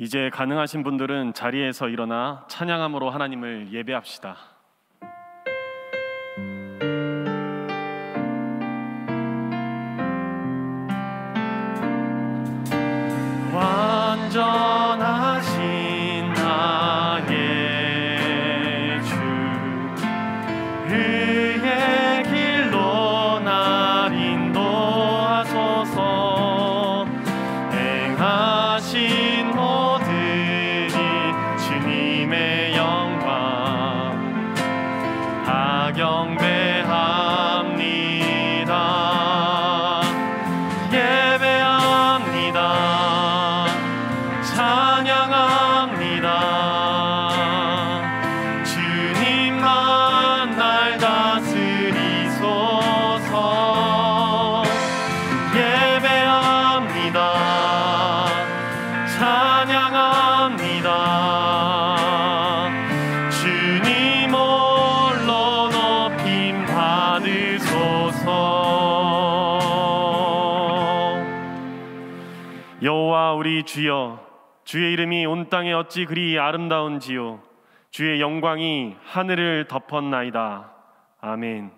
이제 가능하신 분들은 자리에서 일어나 찬양함으로 하나님을 예배합시다. 완전하신 나의 주, 그의 길로 날 인도하소서. 행하신 모든 일 주님의 영광 다 경배합니다. 예배합니다. 찬양합니다. 주님만 날 다스리소서. 예배합니다. 찬양합니다. 주님 홀로 높임 받으소서. 여호와 우리 주여, 주의 이름이 온 땅에 어찌 그리 아름다운지요. 주의 영광이 하늘을 덮었나이다. 아멘.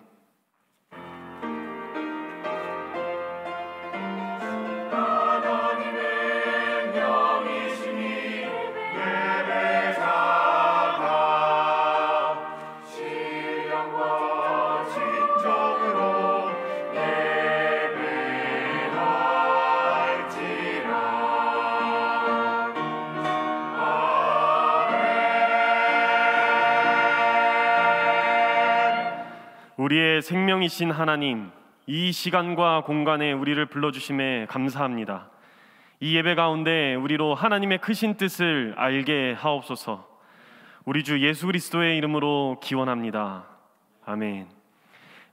우리의 생명이신 하나님, 이 시간과 공간에 우리를 불러주심에 감사합니다. 이 예배 가운데 우리로 하나님의 크신 뜻을 알게 하옵소서. 우리 주 예수 그리스도의 이름으로 기원합니다. 아멘.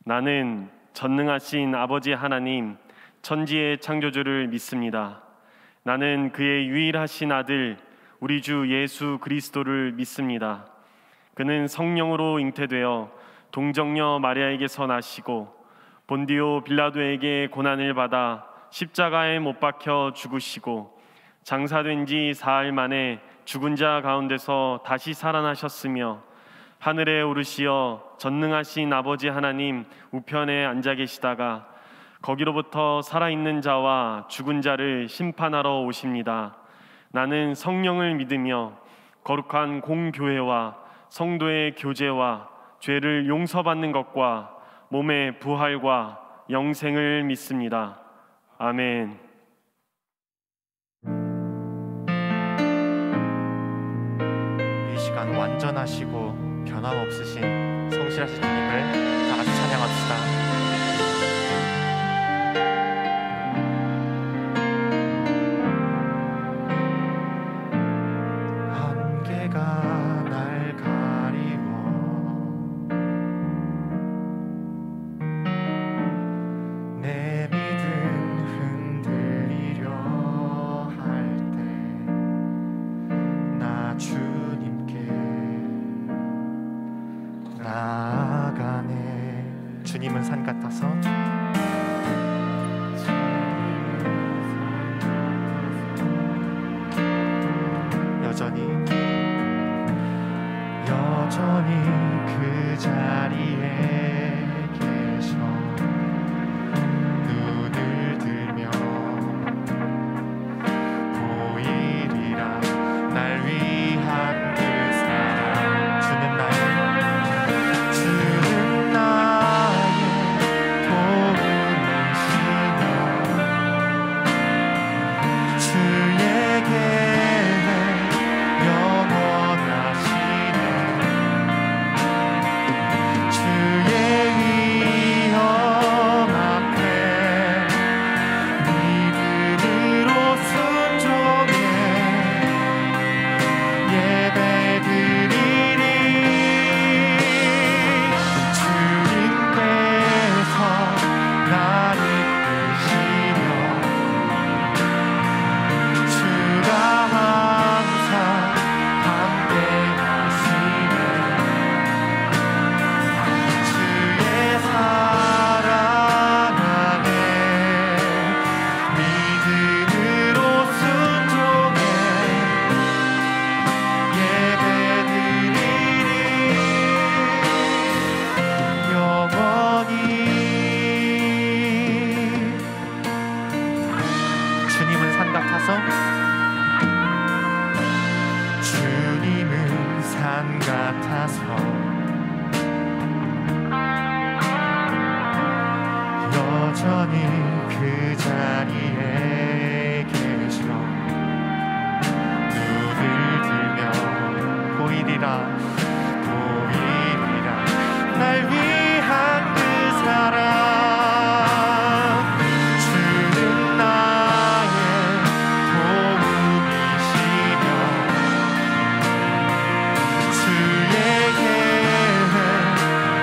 나는 전능하신 아버지 하나님, 천지의 창조주를 믿습니다. 나는 그의 유일하신 아들 우리 주 예수 그리스도를 믿습니다. 그는 성령으로 잉태되어 동정녀 마리아에게서 나시고 본디오 빌라도에게 고난을 받아 십자가에 못 박혀 죽으시고 장사된 지 사흘 만에 죽은 자 가운데서 다시 살아나셨으며 하늘에 오르시어 전능하신 아버지 하나님 우편에 앉아 계시다가 거기로부터 살아있는 자와 죽은 자를 심판하러 오십니다. 나는 성령을 믿으며 거룩한 공교회와 성도의 교제와 죄를 용서받는 것과 몸의 부활과 영생을 믿습니다. 아멘. 이 시간 완전하시고 변함없으신 성실하신 주님을 다 같이 찬양합시다. 주님은 산 같아서 여전히 그 자리에 계셔 눈을 들며 보이리라 날 위한 그 사랑. 주는 나의 도우시며 주에게 영원하시네. 주의 일어나서 여전히 그 자리에 계셔 눈을 들며 보이리라 날 위한 그 사랑 주는 나의 도움이시며 주의 계획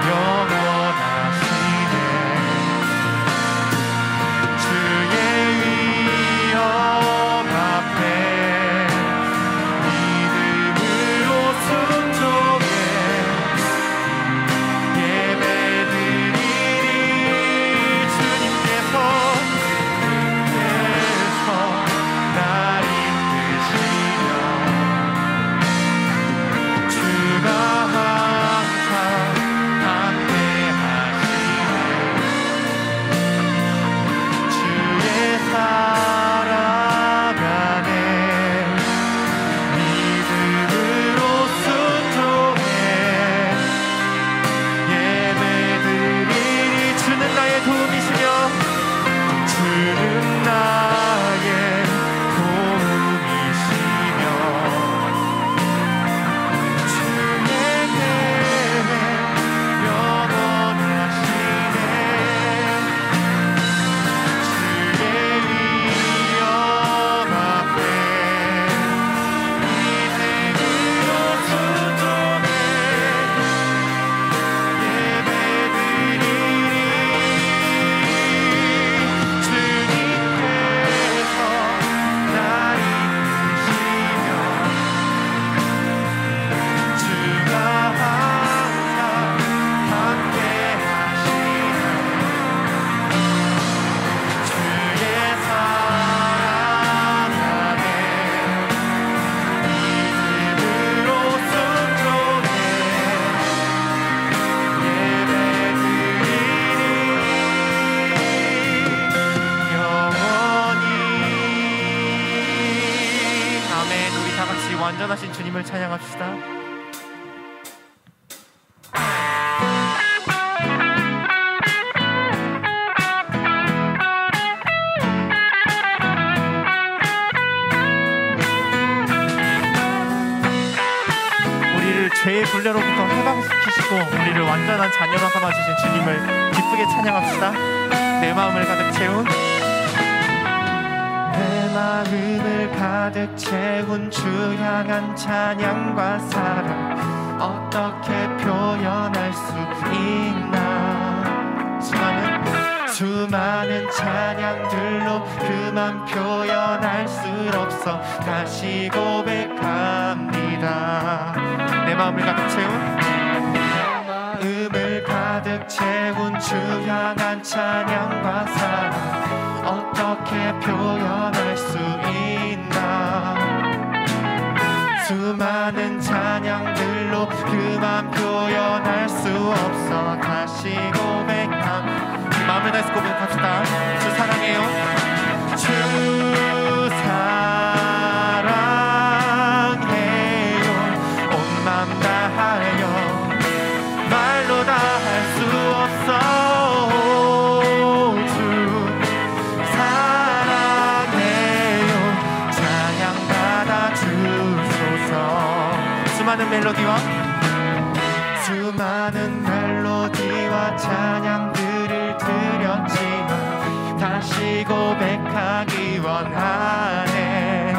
영원하시네 주의 위엄 앞에 믿음으로 순종해 완전하신 주님을 찬양합시다. 우리를 죄의 굴레로부터 해방시키시고 우리를 완전한 자녀로 삼아주신 주님을 기쁘게 찬양합시다. 내 마음을 가득 채운 내 마음을 가득 채운 주 향한 찬양과 사랑 어떻게 표현할 수 있나 수많은 찬양들로 그만 표현할 수 없어 다시 고백합니다. 내 마음을 가득 채운 가득 채운 주 향한 찬양과 사랑 어떻게 표현할 수 있나 수많은 찬양들로 그만 표현할 수 없어 다시 고백함 마음을 다해서 고백합시다. 주 사랑해요. 주 사랑해요. 온 맘 다하여 말로 다 할 수 없어. 주 사랑해요. 찬양 받아 주소서. 수많은 멜로디와 찬양들을 드렸지만 다시 고백하기 원하네.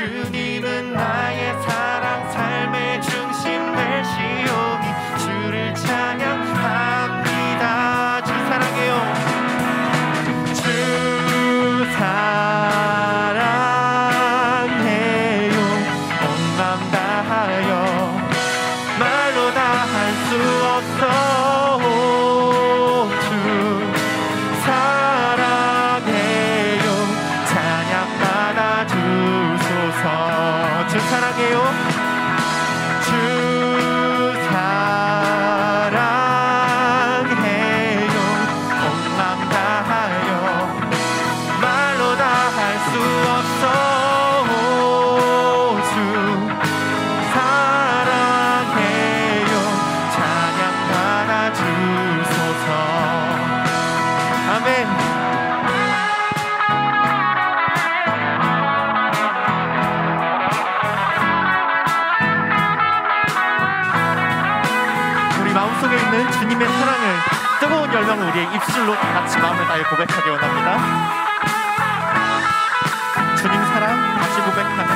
주님은 나의 사랑 삶의 중심 되시오니 주를 찬양합니다. 주 사랑해요. 주 사랑해요. 온 맘 다하여 말로 다 할 수 없어. 주 사랑해요. 찬양 받아 주소서. 주 사랑해요. 주 사랑해요. 온 맘 다하여 말로 다 할 수 없어. 주 사랑해요. 주님의 사랑을 뜨거운 열망을 우리의 입술로 다 같이 마음을 다해 고백하기 원합니다. 주님 사랑 다시 고백하는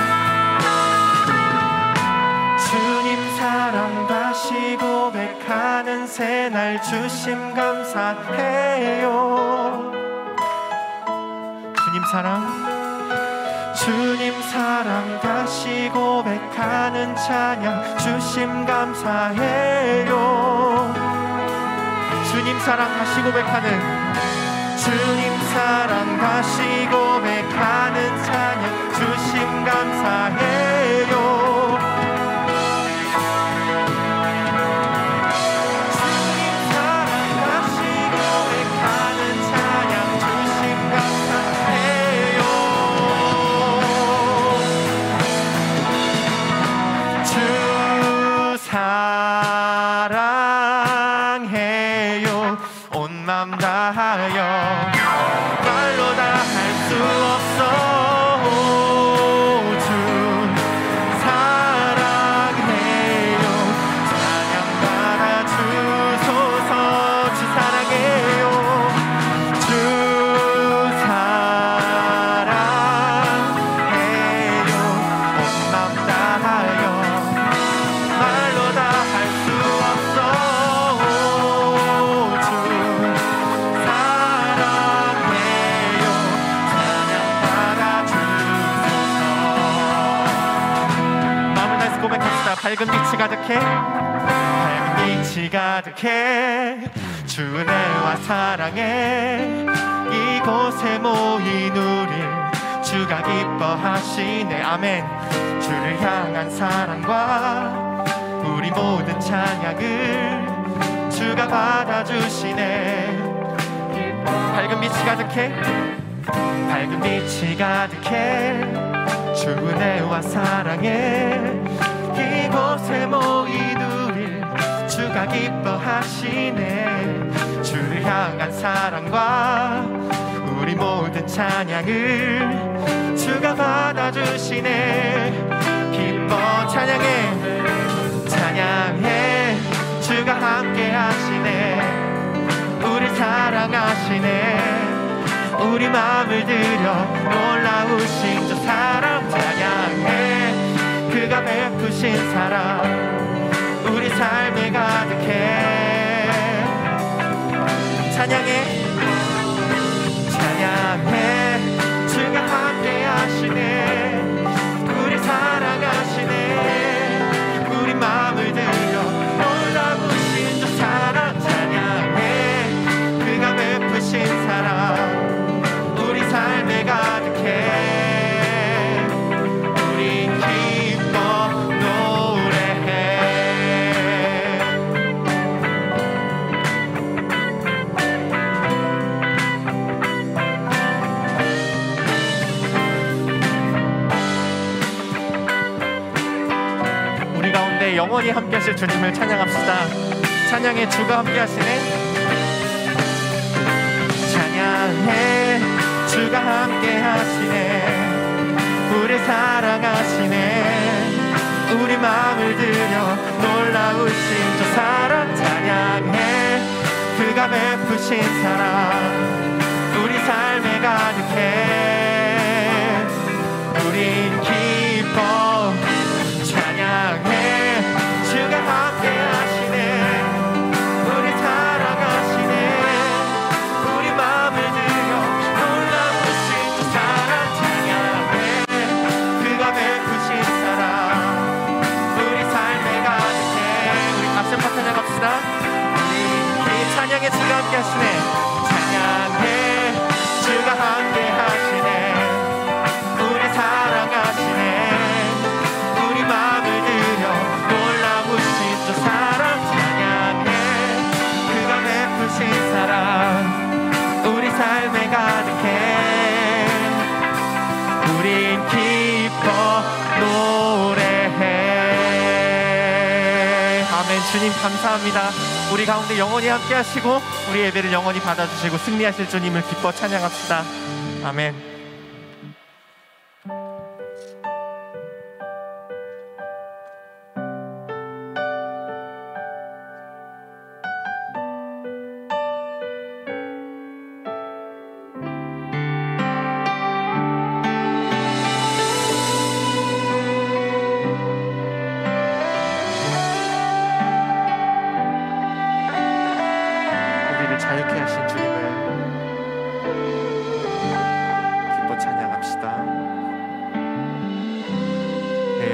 주님 사랑 다시 고백하는 새날 주심 감사해요. 주님 사랑 다시 고백하는 찬양 주심 감사해요. 주님 사랑 다시 고백하는 주님 사랑 다시 고백하는 찬양 주심 감사해요. 사랑해요. 온 맘 다하여 말로 다 할 수 없어. 주 사랑해요. 찬양 받아 주소서. 주 사랑해요. 주 사랑해요. 온 맘 다하여 말로 다 할 수 없어. 주 사랑해요. 찬양 받아 주소서. 마음을 다해서 고백합시다. 밝은 빛이 가득해. 밝은 빛이 가득해. 주 은혜와 사랑에 이곳에 모인 우릴 주가 기뻐하시네. 아멘. 주를 향한 사랑과 우리 모든 찬양을 주가 받아주시네. 밝은 빛이 가득해. 밝은 빛이 가득해. 주 은혜와 사랑에 이곳에 모인 우릴 주가 기뻐하시네. 주를 향한 사랑과 우리 모든 찬양을 주가 받아주시네. 기뻐 찬양해. 찬양해. 주가 함께 하시네. 우리 사랑하시네. 우리 마음을 들여 놀라우신 저 사랑 찬양해. 그가 베푸신 사랑 우리 삶에 가득해. 찬양해. 찬양해. 주가 함께 하시네. 우리 사랑하시네. 우리 마음을 들여 놀라우신 저 사랑 찬양해. 그가 베푸신 사랑 우리 삶에 가득해. 우리 기뻐 노래해. 우리 가운데 영원히 함께 하실 주님을 찬양합시다. 찬양에 주가 함께 하시네. 찬양해. 주가 함께 하시네. 우리 사랑하시네. 우리 마음을 들여 놀라우신 저 사랑 찬양해. 그가 베푸신 사랑 우리 삶에 가득해. 우린 기뻐 찬양해. 주가 함께 하시네. 우리 사랑하시네. 우리 마음을 들여 놀라우신 저 사랑 찬양해. 그가 베푸신 사랑 우리 삶에 가득해. 우리 같이 한번 찬양합시다. 우리 찬양에 주가 함께 하시네. 찬양해. 주가 함께 하시네. 우리 사랑하시네. 우리 마음을 들여 놀라우신 저 사랑 찬양해. 그가 베푸신 사랑 우리 삶에 가득해. 우린 기뻐 노래해. 아멘. 주님 감사합니다. 우리 가운데 영원히 함께 하시고 우리 예배를 영원히 받아주시고 승리하실 주님을 기뻐 찬양합시다. 아멘. 내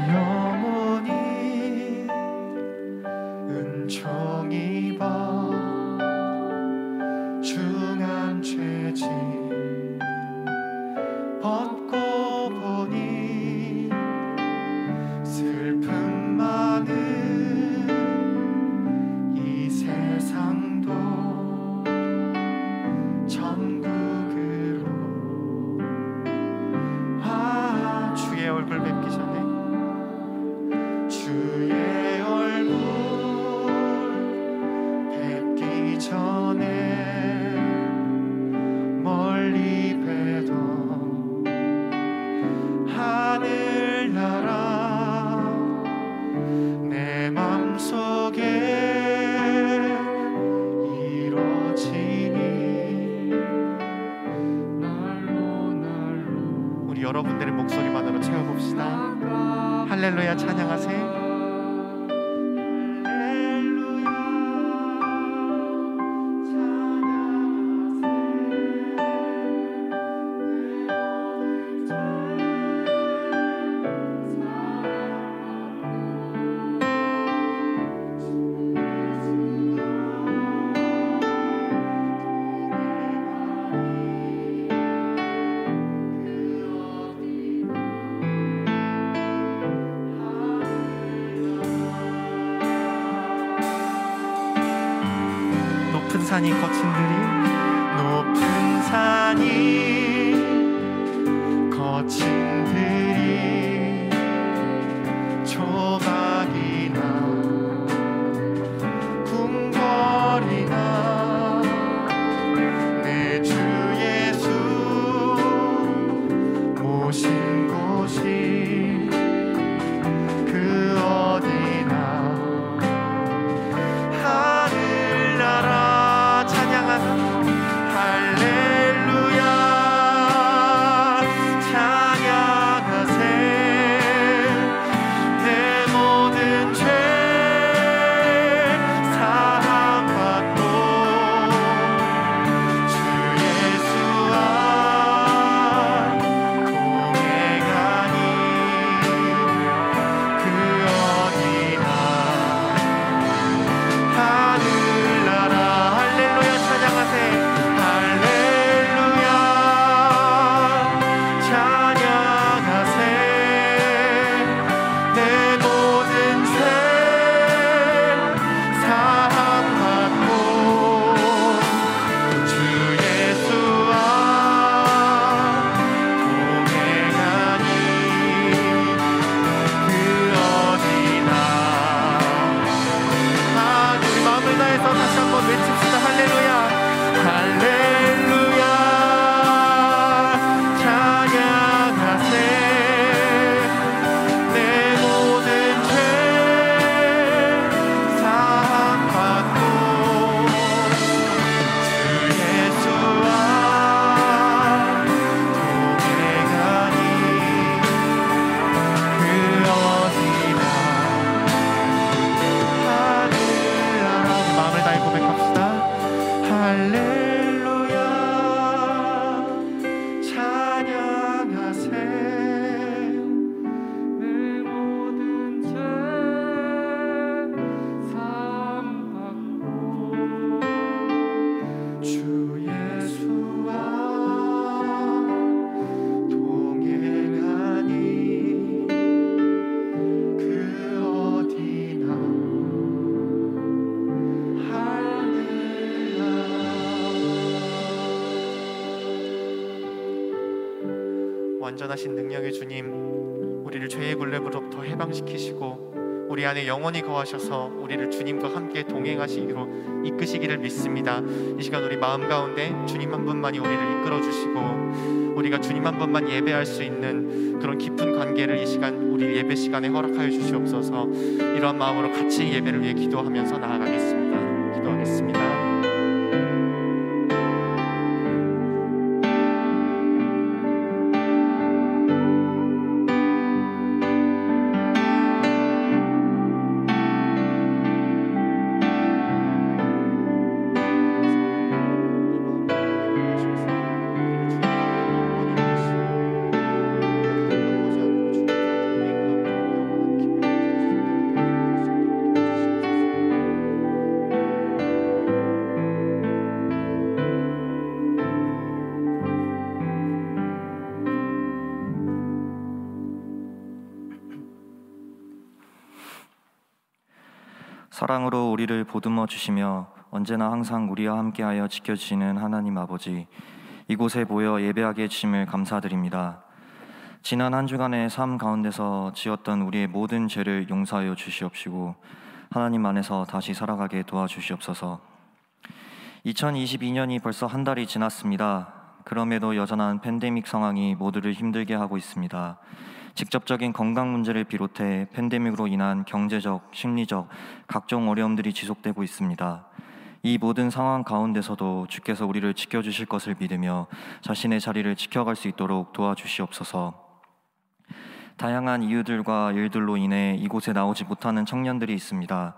영혼이 은총 입어 중한 죄짐 벗고 보니 슬픔 많은 이 세상도 천국으로 주의 얼굴 뵙기 전에 주의 얼굴 뵙기 전에 멀리 뵈던 하늘나라 내 맘속에 이루어지니 날로 우리 여러분들의 목소리만으로 채워봅시다. 할렐루야 찬양하세. 높은 산이 거친들이 높은 산이 거친들이 조각이나 궁궐이나 내 주 예수 모신 곳이 그 어디나 하늘나라 찬양하는 할렐루야 찬양하세 내 모든 죄 사함받고 주 예수와 동행하니 그 어디나 하늘나라 할렐루야 찬양하세 할렐루야 찬양하세 내 모든 죄 사함받고 주 예수와 동행하니 그 어디나 우리 마음을 다해서 다시 한번 외칩시다. 할렐루야 할렐루야 찬양하세 내 모든 죄 사함받고 주 예수와 동행하니 그 어디나 하늘나라 마음을 다해 고백합시다. 할렐루야 찬양하세 내 모든 죄 사함받고 주 예수와 동행하니 그 어디나 완전하신 능력의 주님, 우리를 죄의 굴레로부터 해방시키시고 우리 안에 영원히 거하셔서 우리를 주님과 함께 동행하시기로 이끄시기를 믿습니다. 이 시간 우리 마음 가운데 주님 한 분만이 우리를 이끌어 주시고 우리가 주님 한 분만 예배할 수 있는 그런 깊은 관계를 이 시간 우리 예배 시간에 허락하여 주시옵소서. 이러한 마음으로 같이 예배를 위해 기도하면서 나아가겠습니다. 기도하겠습니다. 사랑으로 우리를 보듬어 주시며 언제나 항상 우리와 함께하여 지켜주시는 하나님 아버지, 이곳에 모여 예배하게 해주심을 감사드립니다. 지난 한 주간의 삶 가운데서 지었던 우리의 모든 죄를 용서하여 주시옵시고 하나님 안에서 다시 살아가게 도와주시옵소서. 2022년이 벌써 한 달이 지났습니다. 그럼에도 여전한 팬데믹 상황이 모두를 힘들게 하고 있습니다. 직접적인 건강 문제를 비롯해 팬데믹으로 인한 경제적, 심리적 각종 어려움들이 지속되고 있습니다. 이 모든 상황 가운데서도 주께서 우리를 지켜주실 것을 믿으며 자신의 자리를 지켜갈 수 있도록 도와주시옵소서. 다양한 이유들과 일들로 인해 이곳에 나오지 못하는 청년들이 있습니다.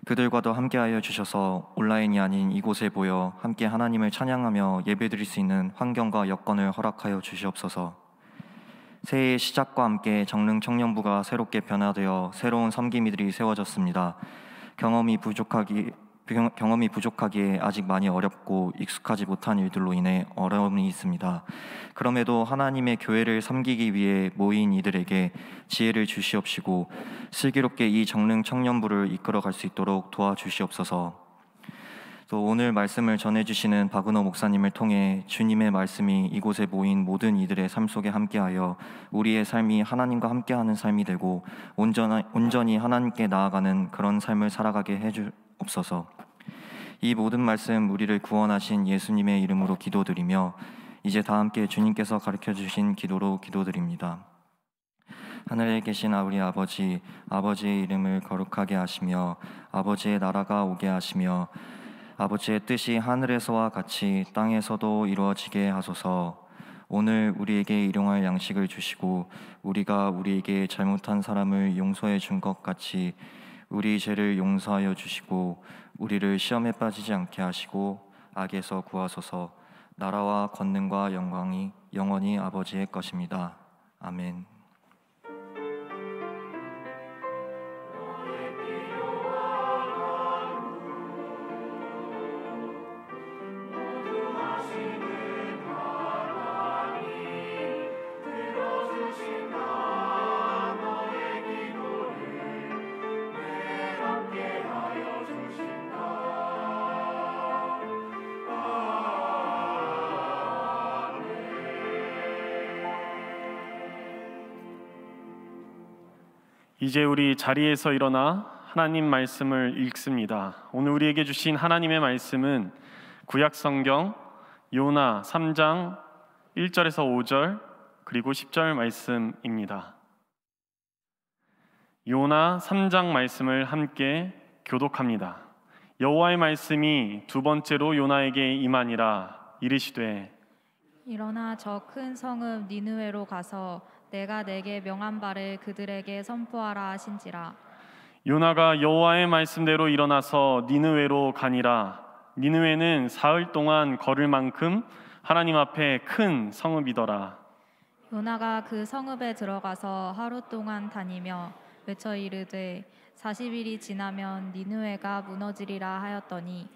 그들과도 함께하여 주셔서 온라인이 아닌 이곳에 모여 함께 하나님을 찬양하며 예배드릴 수 있는 환경과 여건을 허락하여 주시옵소서. 새해의 시작과 함께 정릉 청년부가 새롭게 변화되어 새로운 섬김이들이 세워졌습니다. 경험이 부족하기에 아직 많이 어렵고 익숙하지 못한 일들로 인해 어려움이 있습니다. 그럼에도 하나님의 교회를 섬기기 위해 모인 이들에게 지혜를 주시옵시고 슬기롭게 이 정릉 청년부를 이끌어갈 수 있도록 도와주시옵소서. 또 오늘 말씀을 전해주시는 박은호 목사님을 통해 주님의 말씀이 이곳에 모인 모든 이들의 삶 속에 함께하여 우리의 삶이 하나님과 함께하는 삶이 되고 온전히 하나님께 나아가는 그런 삶을 살아가게 해주옵소서. 이 모든 말씀 우리를 구원하신 예수님의 이름으로 기도드리며 이제 다 함께 주님께서 가르쳐주신 기도로 기도드립니다. 하늘에 계신 우리 아버지, 아버지의 이름을 거룩하게 하시며 아버지의 나라가 오게 하시며 아버지의 뜻이 하늘에서와 같이 땅에서도 이루어지게 하소서. 오늘 우리에게 일용할 양식을 주시고 우리가 우리에게 잘못한 사람을 용서해 준 것 같이 우리 죄를 용서하여 주시고 우리를 시험에 빠지지 않게 하시고 악에서 구하소서. 나라와 권능과 영광이 영원히 아버지의 것입니다. 아멘. 이제 우리 자리에서 일어나 하나님 말씀을 읽습니다. 오늘 우리에게 주신 하나님의 말씀은 구약 성경 요나 3장 1절에서 5절 그리고 10절 말씀입니다. 요나 3장 말씀을 함께 교독합니다. 여호와의 말씀이 두 번째로 요나에게 임하니라. 이르시되 일어나 저 큰 성읍 니느웨로 가서 내가 내게 명한 바를 그들에게 선포하라 하신지라. 요나가 여호와의 말씀대로 일어나서 니느웨로 가니라. 니느웨는 사흘 동안 걸을 만큼 하나님 앞에 큰 성읍이더라. 요나가 그 성읍에 들어가서 하루 동안 다니며 외쳐 이르되 40일이 지나면 니느웨가 무너지리라 하였더니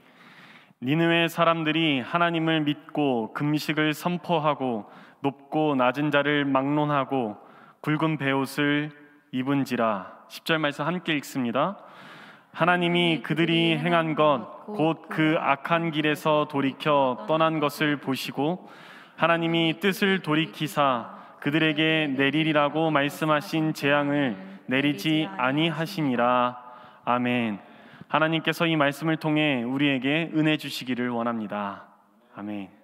니느웨 사람들이 하나님을 믿고 금식을 선포하고 높고 낮은 자를 막론하고 굵은 베옷을 입은지라. 10절 말씀 함께 읽습니다. 하나님이 그들이 행한 것 곧 그 악한 길에서 돌이켜 떠난 것을 보시고 하나님이 뜻을 돌이키사 그들에게 내리리라고 말씀하신 재앙을 내리지 아니하시니라. 아멘. 하나님께서 이 말씀을 통해 우리에게 은혜 주시기를 원합니다. 아멘.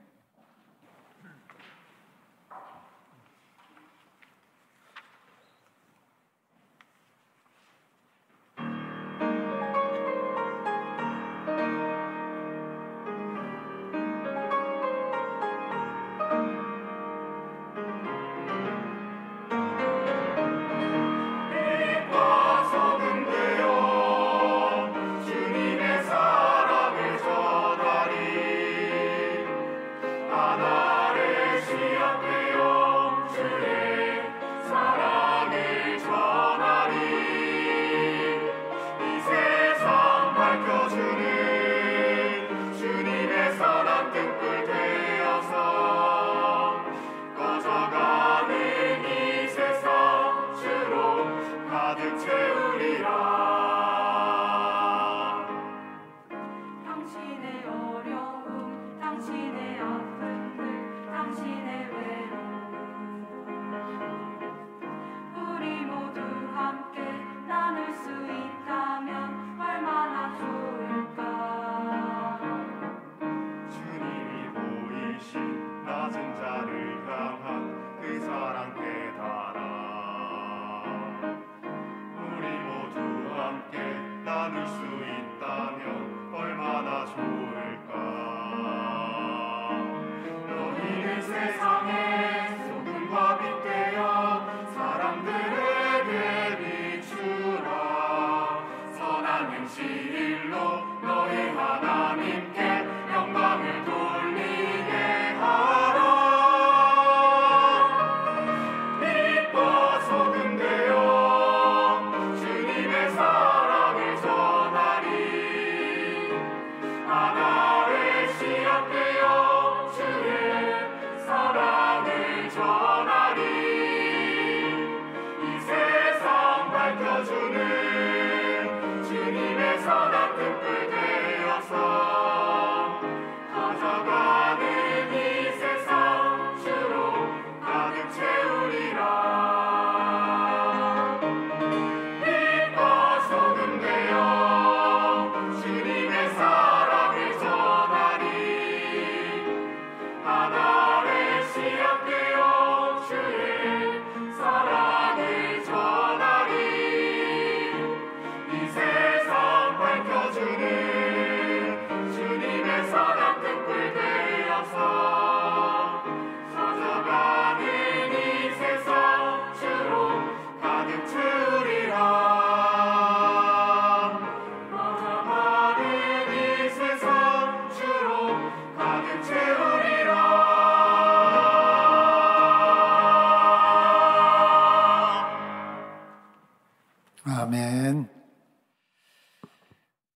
아멘.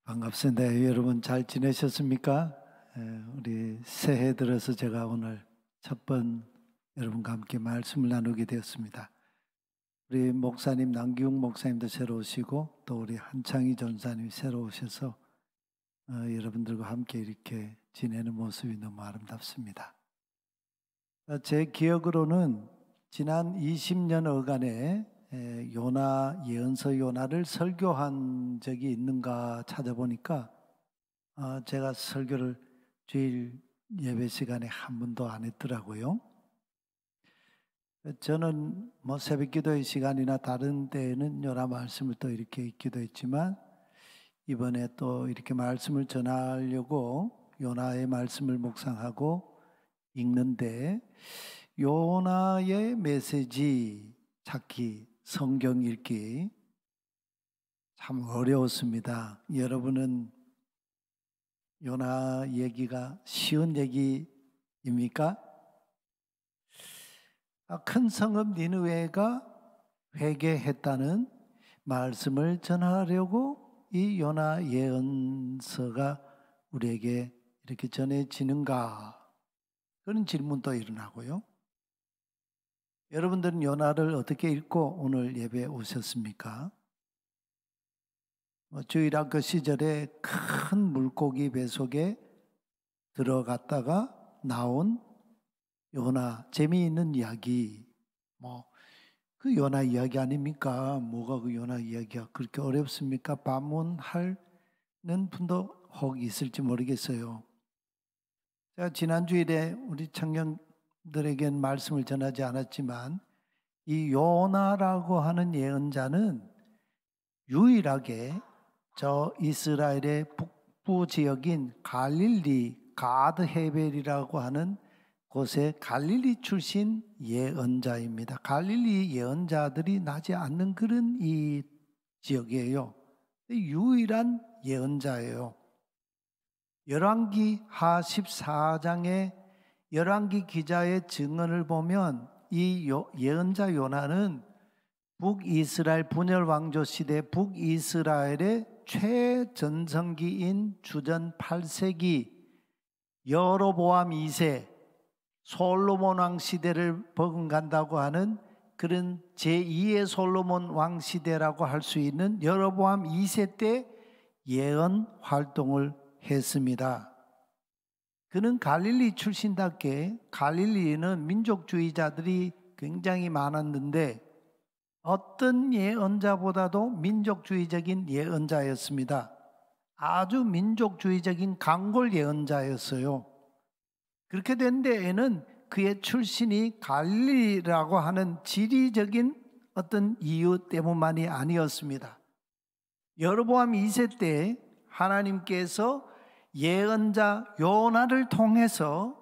반갑습니다. 여러분 잘 지내셨습니까? 우리 새해 들어서 제가 오늘 첫 번 여러분과 함께 말씀을 나누게 되었습니다. 우리 목사님 남기웅 목사님도 새로 오시고 또 우리 한창희 전사님이 새로 오셔서 여러분들과 함께 이렇게 지내는 모습이 너무 아름답습니다. 제 기억으로는 지난 20년 어간에 요나 예언서 요나를 설교한 적이 있는가 찾아보니까 제가 설교를 주일 예배 시간에 한 번도 안 했더라고요. 저는 뭐 새벽기도의 시간이나 다른 때에는 요나 말씀을 또 이렇게 기도했지만 이번에 또 이렇게 말씀을 전하려고 요나의 말씀을 묵상하고 읽는데 요나의 메시지 찾기, 성경 읽기 참 어려웠습니다. 여러분은 요나 얘기가 쉬운 얘기입니까? 큰 성읍 니느웨가 회개했다는 말씀을 전하려고 이 요나 예언서가 우리에게 이렇게 전해지는가? 그런 질문도 일어나고요. 여러분들은 요나를 어떻게 읽고 오늘 예배에 오셨습니까? 주일학교 시절에 큰 물고기 배 속에 들어갔다가 나온 요나, 재미있는 이야기, 그 요나 이야기 아닙니까? 뭐가 그 요나 이야기가 그렇게 어렵습니까? 반문하는 분도 혹 있을지 모르겠어요. 제가 지난 주일에 우리 청년들에겐 말씀을 전하지 않았지만 이 요나라고 하는 예언자는 유일하게 저 이스라엘의 북부 지역인 갈릴리 가드 헤벨이라고 하는 곳에 갈릴리 출신 예언자입니다. 갈릴리 예언자들이 나지 않는 그런 이 지역이에요. 유일한 예언자예요. 열왕기 하 14장의 열왕기 기자의 증언을 보면 이 예언자 요나는 북이스라엘 분열 왕조 시대 북이스라엘의 최전성기인 주전 8세기 여로보암 2세 솔로몬 왕 시대를 버금간다고 하는 그런 제2의 솔로몬 왕 시대라고 할 수 있는 여로보암 2세 때 예언 활동을 했습니다. 그는 갈릴리 출신답게 갈릴리에는 민족주의자들이 굉장히 많았는데 어떤 예언자보다도 민족주의적인 예언자였습니다. 아주 민족주의적인 강골 예언자였어요. 그렇게 된 데에는 그의 출신이 갈릴리라고 하는 지리적인 어떤 이유 때문만이 아니었습니다. 여로보암 2세 때 하나님께서 예언자 요나를 통해서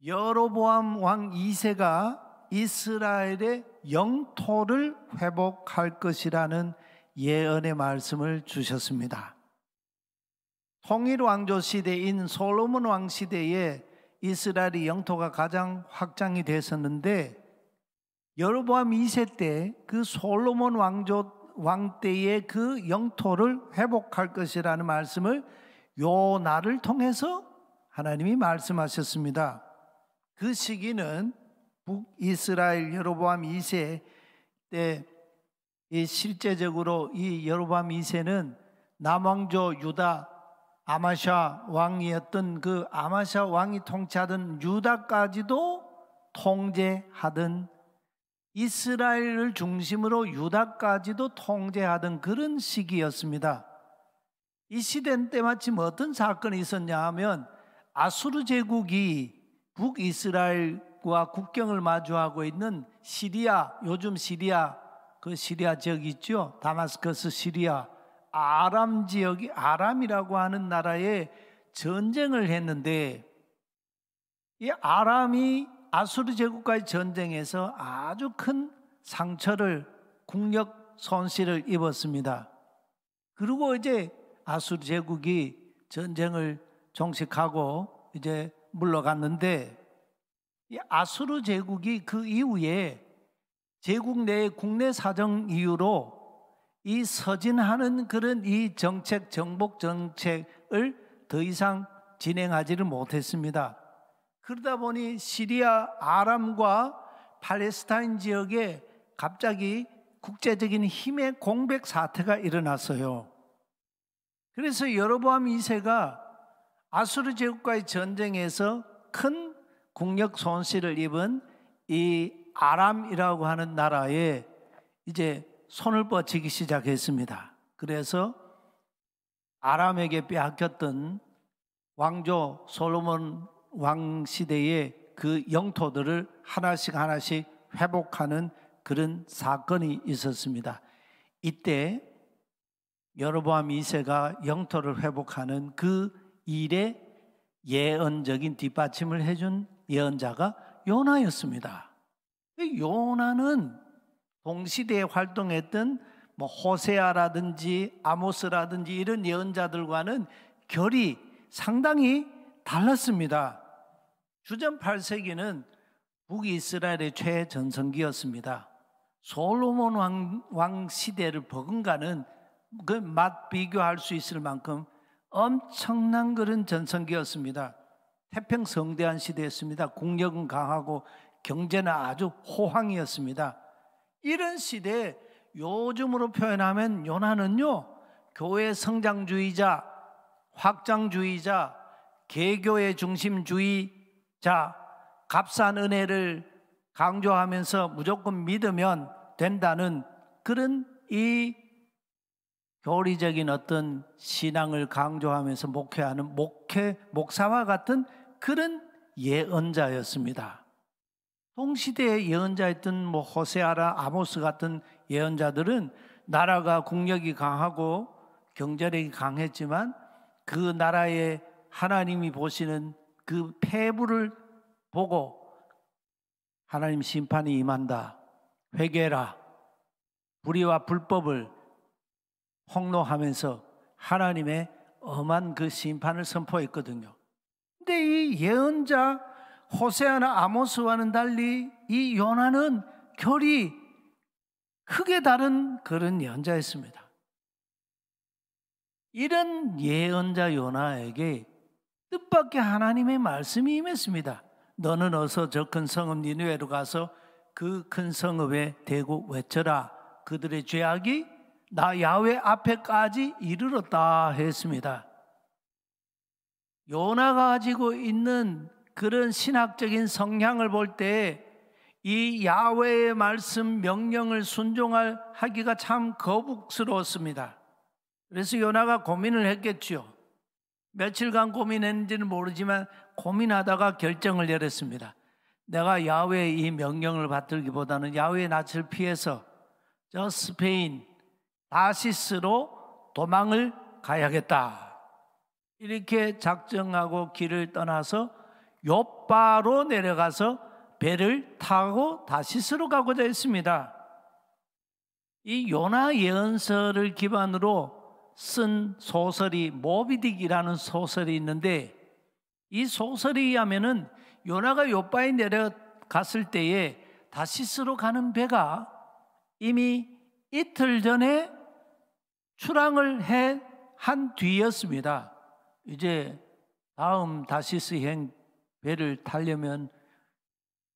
여로보암 왕 2세가 이스라엘의 영토를 회복할 것이라는 예언의 말씀을 주셨습니다. 통일 왕조 시대인 솔로몬 왕 시대에 이스라엘의 영토가 가장 확장이 됐었는데 여로보암 2세 때 그 솔로몬 왕 때의 그 영토를 회복할 것이라는 말씀을 요나를 통해서 하나님이 말씀하셨습니다. 그 시기는 북이스라엘 여로보암 2세 때 실제적으로 이 여로보암 2세는 남왕조 유다 아마샤 왕이었던 그 아마샤 왕이 통치하던 유다까지도 통제하던 이스라엘을 중심으로 유다까지도 통제하던 그런 시기였습니다. 이 시대 때 마침 어떤 사건이 있었냐 하면 아수르 제국이 북이스라엘과 국경을 마주하고 있는 시리아, 요즘 시리아, 그 시리아 지역 있죠? 다마스커스 시리아, 아람 지역이 아람이라고 하는 나라에 전쟁을 했는데 이 아람이 아수르 제국과의 전쟁에서 아주 큰 상처를 국력 손실을 입었습니다. 그리고 이제 아수르 제국이 전쟁을 종식하고 이제 물러갔는데 이 아수르 제국이 그 이후에 제국 내 국내 사정 이유로 이 서진하는 그런 이 정책, 정복 정책을 더 이상 진행하지를 못했습니다. 그러다 보니 시리아 아람과 팔레스타인 지역에 갑자기 국제적인 힘의 공백 사태가 일어났어요. 그래서 여로보암 2세가 아수르 제국과의 전쟁에서 큰 국력 손실을 입은 이 아람이라고 하는 나라에 이제 손을 뻗치기 시작했습니다. 그래서 아람에게 빼앗겼던 왕조 솔로몬 왕 시대의 그 영토들을 하나씩 하나씩 회복하는 그런 사건이 있었습니다. 이때 여로보암 2세가 영토를 회복하는 그 일에 예언적인 뒷받침을 해준 예언자가 요나였습니다. 요나는 동시대에 활동했던 호세아라든지 아모스라든지 이런 예언자들과는 결이 상당히 달랐습니다. 주전 8세기는 북이스라엘의 최전성기였습니다. 솔로몬 왕 시대를 버금가는 그 맛 비교할 수 있을 만큼 엄청난 그런 전성기였습니다. 태평성대한 시대였습니다. 국력은 강하고 경제는 아주 호황이었습니다. 이런 시대에 요즘으로 표현하면 요나는요, 교회 성장주의자, 확장주의자, 개교의 중심주의자, 값싼 은혜를 강조하면서 무조건 믿으면 된다는 그런 이 교리적인 어떤 신앙을 강조하면서 목회하는 목사와 같은 그런 예언자였습니다. 동시대의 예언자였던 호세아라, 아모스 같은 예언자들은 나라가 국력이 강하고 경제력이 강했지만 그 나라에 하나님이 보시는 그 폐부를 보고 하나님 심판이 임한다, 회개라, 불의와 불법을 폭로하면서 하나님의 엄한 그 심판을 선포했거든요. 근데 이 예언자 호세아나 아모스와는 달리 이 요나는 결이 크게 다른 그런 예언자였습니다. 이런 예언자 요나에게 뜻밖의 하나님의 말씀이 임했습니다. 너는 어서 저 큰 성읍 니느웨로 가서 그 큰 성읍에 대고 외쳐라. 그들의 죄악이 나 야훼 앞에까지 이르렀다 했습니다. 요나가 가지고 있는 그런 신학적인 성향을 볼 때 이 야훼의 말씀 명령을 순종하기가 참 거북스러웠습니다. 그래서 요나가 고민을 했겠죠. 며칠간 고민했는지는 모르지만 고민하다가 결정을 내렸습니다. 내가 야훼의 이 명령을 받들기보다는 야훼의 낯을 피해서 저 스페인 다시스로 도망을 가야겠다. 이렇게 작정하고 길을 떠나서 욥바로 내려가서 배를 타고 다시스로 가고자 했습니다. 이 요나 예언서를 기반으로 쓴 소설이 모비딕이라는 소설이 있는데, 이 소설에 의하면은 요나가 욥바에 내려갔을 때에 다시스로 가는 배가 이미 이틀 전에 출항을 한 뒤였습니다. 이제 다음 다시스행 배를 타려면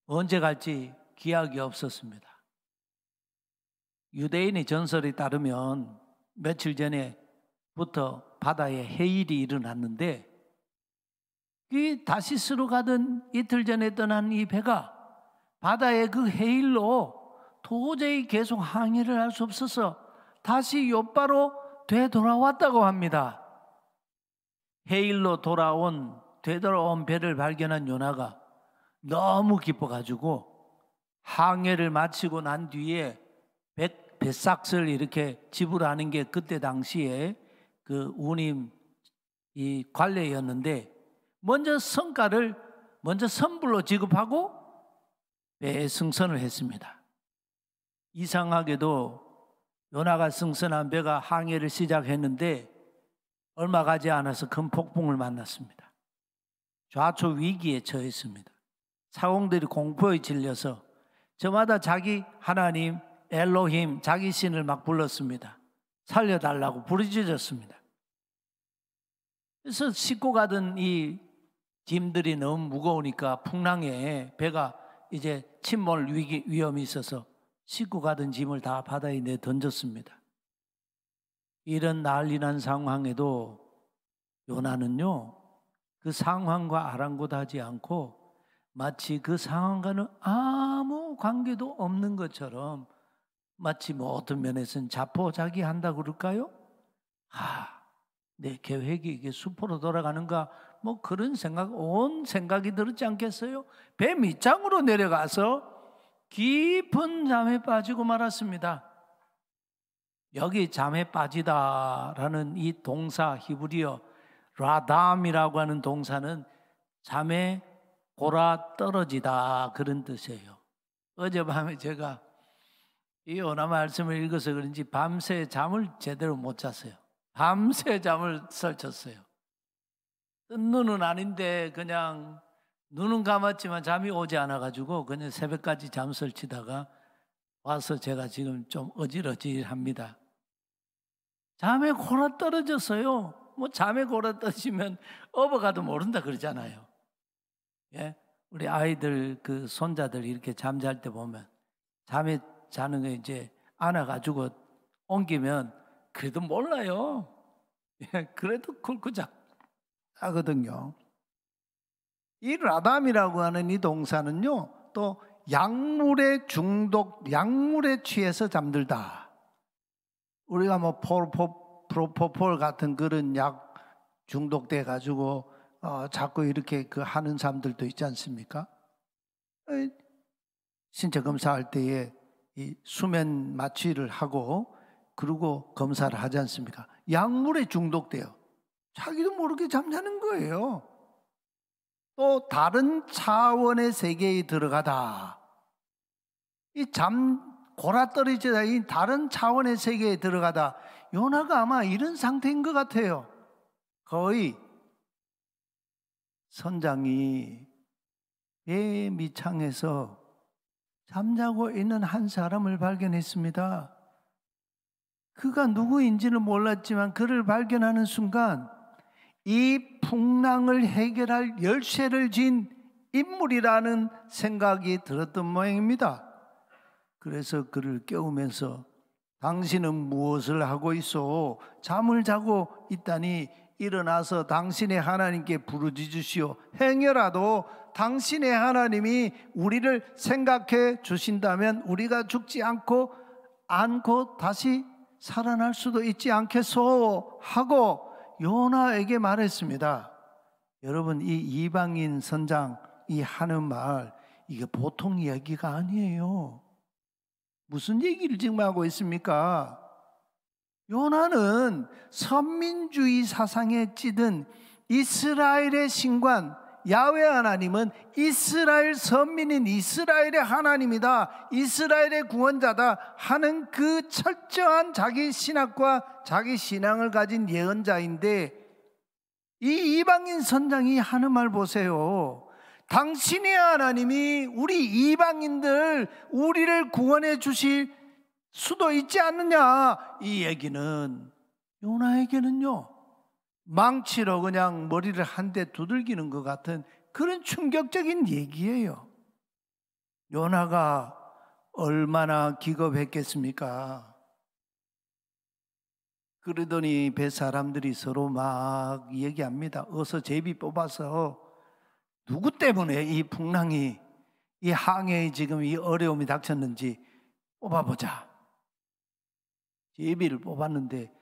언제 갈지 기약이 없었습니다. 유대인의 전설에 따르면 며칠 전에부터 바다에 해일이 일어났는데, 이 다시스로 가던 이틀 전에 떠난 이 배가 바다의 그 해일로 도저히 계속 항해를 할 수 없어서 다시 욥바로 되돌아왔다고 합니다. 해일로 되돌아온 배를 발견한 요나가 너무 기뻐가지고 항해를 마치고 난 뒤에 뱃삭스를 이렇게 지불하는 게 그때 당시에 그 운임 이 관례였는데, 먼저 성과를 선불로 지급하고 배에 승선을 했습니다. 이상하게도 요나가 승선한 배가 항해를 시작했는데 얼마 가지 않아서 큰 폭풍을 만났습니다. 좌초 위기에 처했습니다. 사공들이 공포에 질려서 저마다 자기 하나님 엘로힘, 자기 신을 막 불렀습니다. 살려달라고 부르짖었습니다. 그래서 싣고 가던 이 짐들이 너무 무거우니까 풍랑에 배가 이제 침몰 위험이 있어서 싣고 가던 짐을 다 바다에 내 던졌습니다. 이런 난리난 상황에도 요나는요, 그 상황과 아랑곳하지 않고 마치 그 상황과는 아무 관계도 없는 것처럼 마치 뭐 어떤 면에서는 자포자기한다고 그럴까요? 내 계획이 이게 수포로 돌아가는가, 뭐 그런 생각, 온 생각이 들었지 않겠어요? 배 밑장으로 내려가서 깊은 잠에 빠지고 말았습니다. 여기 잠에 빠지다라는 이 동사, 히브리어 라담이라고 하는 동사는 잠에 골아 떨어지다, 그런 뜻이에요. 어젯밤에 제가 이 요나 말씀을 읽어서 그런지 밤새 잠을 제대로 못 잤어요. 밤새 잠을 설쳤어요. 뜬 눈은 아닌데 그냥 눈은 감았지만 잠이 오지 않아가지고 그냥 새벽까지 잠 설치다가 와서 제가 지금 좀 어질어질합니다. 잠에 골아 떨어졌어요. 뭐 잠에 골아 떨어지면 업어가도 모른다 그러잖아요. 예? 우리 아이들 그 손자들 이렇게 잠잘 때 보면 잠에 자는 거 이제 안아가지고 옮기면 그래도 몰라요. 예, 그래도 굴고 자거든요. 이 라담이라고 하는 이 동사는요, 또 약물에 취해서 잠들다. 우리가 뭐 프로포폴 같은 그런 약 중독돼 가지고 자꾸 이렇게 그 하는 사람들도 있지 않습니까? 신체 검사할 때에 이 수면 마취를 하고 그리고 검사를 하지 않습니까? 약물에 중독돼요. 자기도 모르게 잠자는 거예요. 또 다른 차원의 세계에 들어가다. 이 골아떨어지다, 이 다른 차원의 세계에 들어가다. 요나가 아마 이런 상태인 것 같아요. 거의 선장이 배 밑창에서 잠자고 있는 한 사람을 발견했습니다. 그가 누구인지는 몰랐지만 그를 발견하는 순간 이 풍랑을 해결할 열쇠를 쥔 인물이라는 생각이 들었던 모양입니다. 그래서 그를 깨우면서 당신은 무엇을 하고 있어? 잠을 자고 있다니 일어나서 당신의 하나님께 부르짖으시오. 행여라도 당신의 하나님이 우리를 생각해 주신다면 우리가 죽지 않고 다시 살아날 수도 있지 않겠소? 하고 요나에게 말했습니다. 여러분, 이 이방인 선장이 하는 말, 이게 보통 얘기가 아니에요. 무슨 얘기를 지금 하고 있습니까? 요나는 선민주의 사상에 찌든 이스라엘의 신관, 야훼 하나님은 이스라엘 선민인 이스라엘의 하나님이다, 이스라엘의 구원자다 하는 그 철저한 자기 신학과 자기 신앙을 가진 예언자인데, 이 이방인 선장이 하는 말 보세요. 당신의 하나님이 우리 이방인들 우리를 구원해 주실 수도 있지 않느냐. 이 얘기는 요나에게는요, 망치로 그냥 머리를 한 대 두들기는 것 같은 그런 충격적인 얘기예요. 요나가 얼마나 기겁했겠습니까? 그러더니 배 사람들이 서로 막 얘기합니다. 어서 제비 뽑아서 누구 때문에 이 풍랑이, 이 항해에 지금 이 어려움이 닥쳤는지 뽑아보자. 제비를 뽑았는데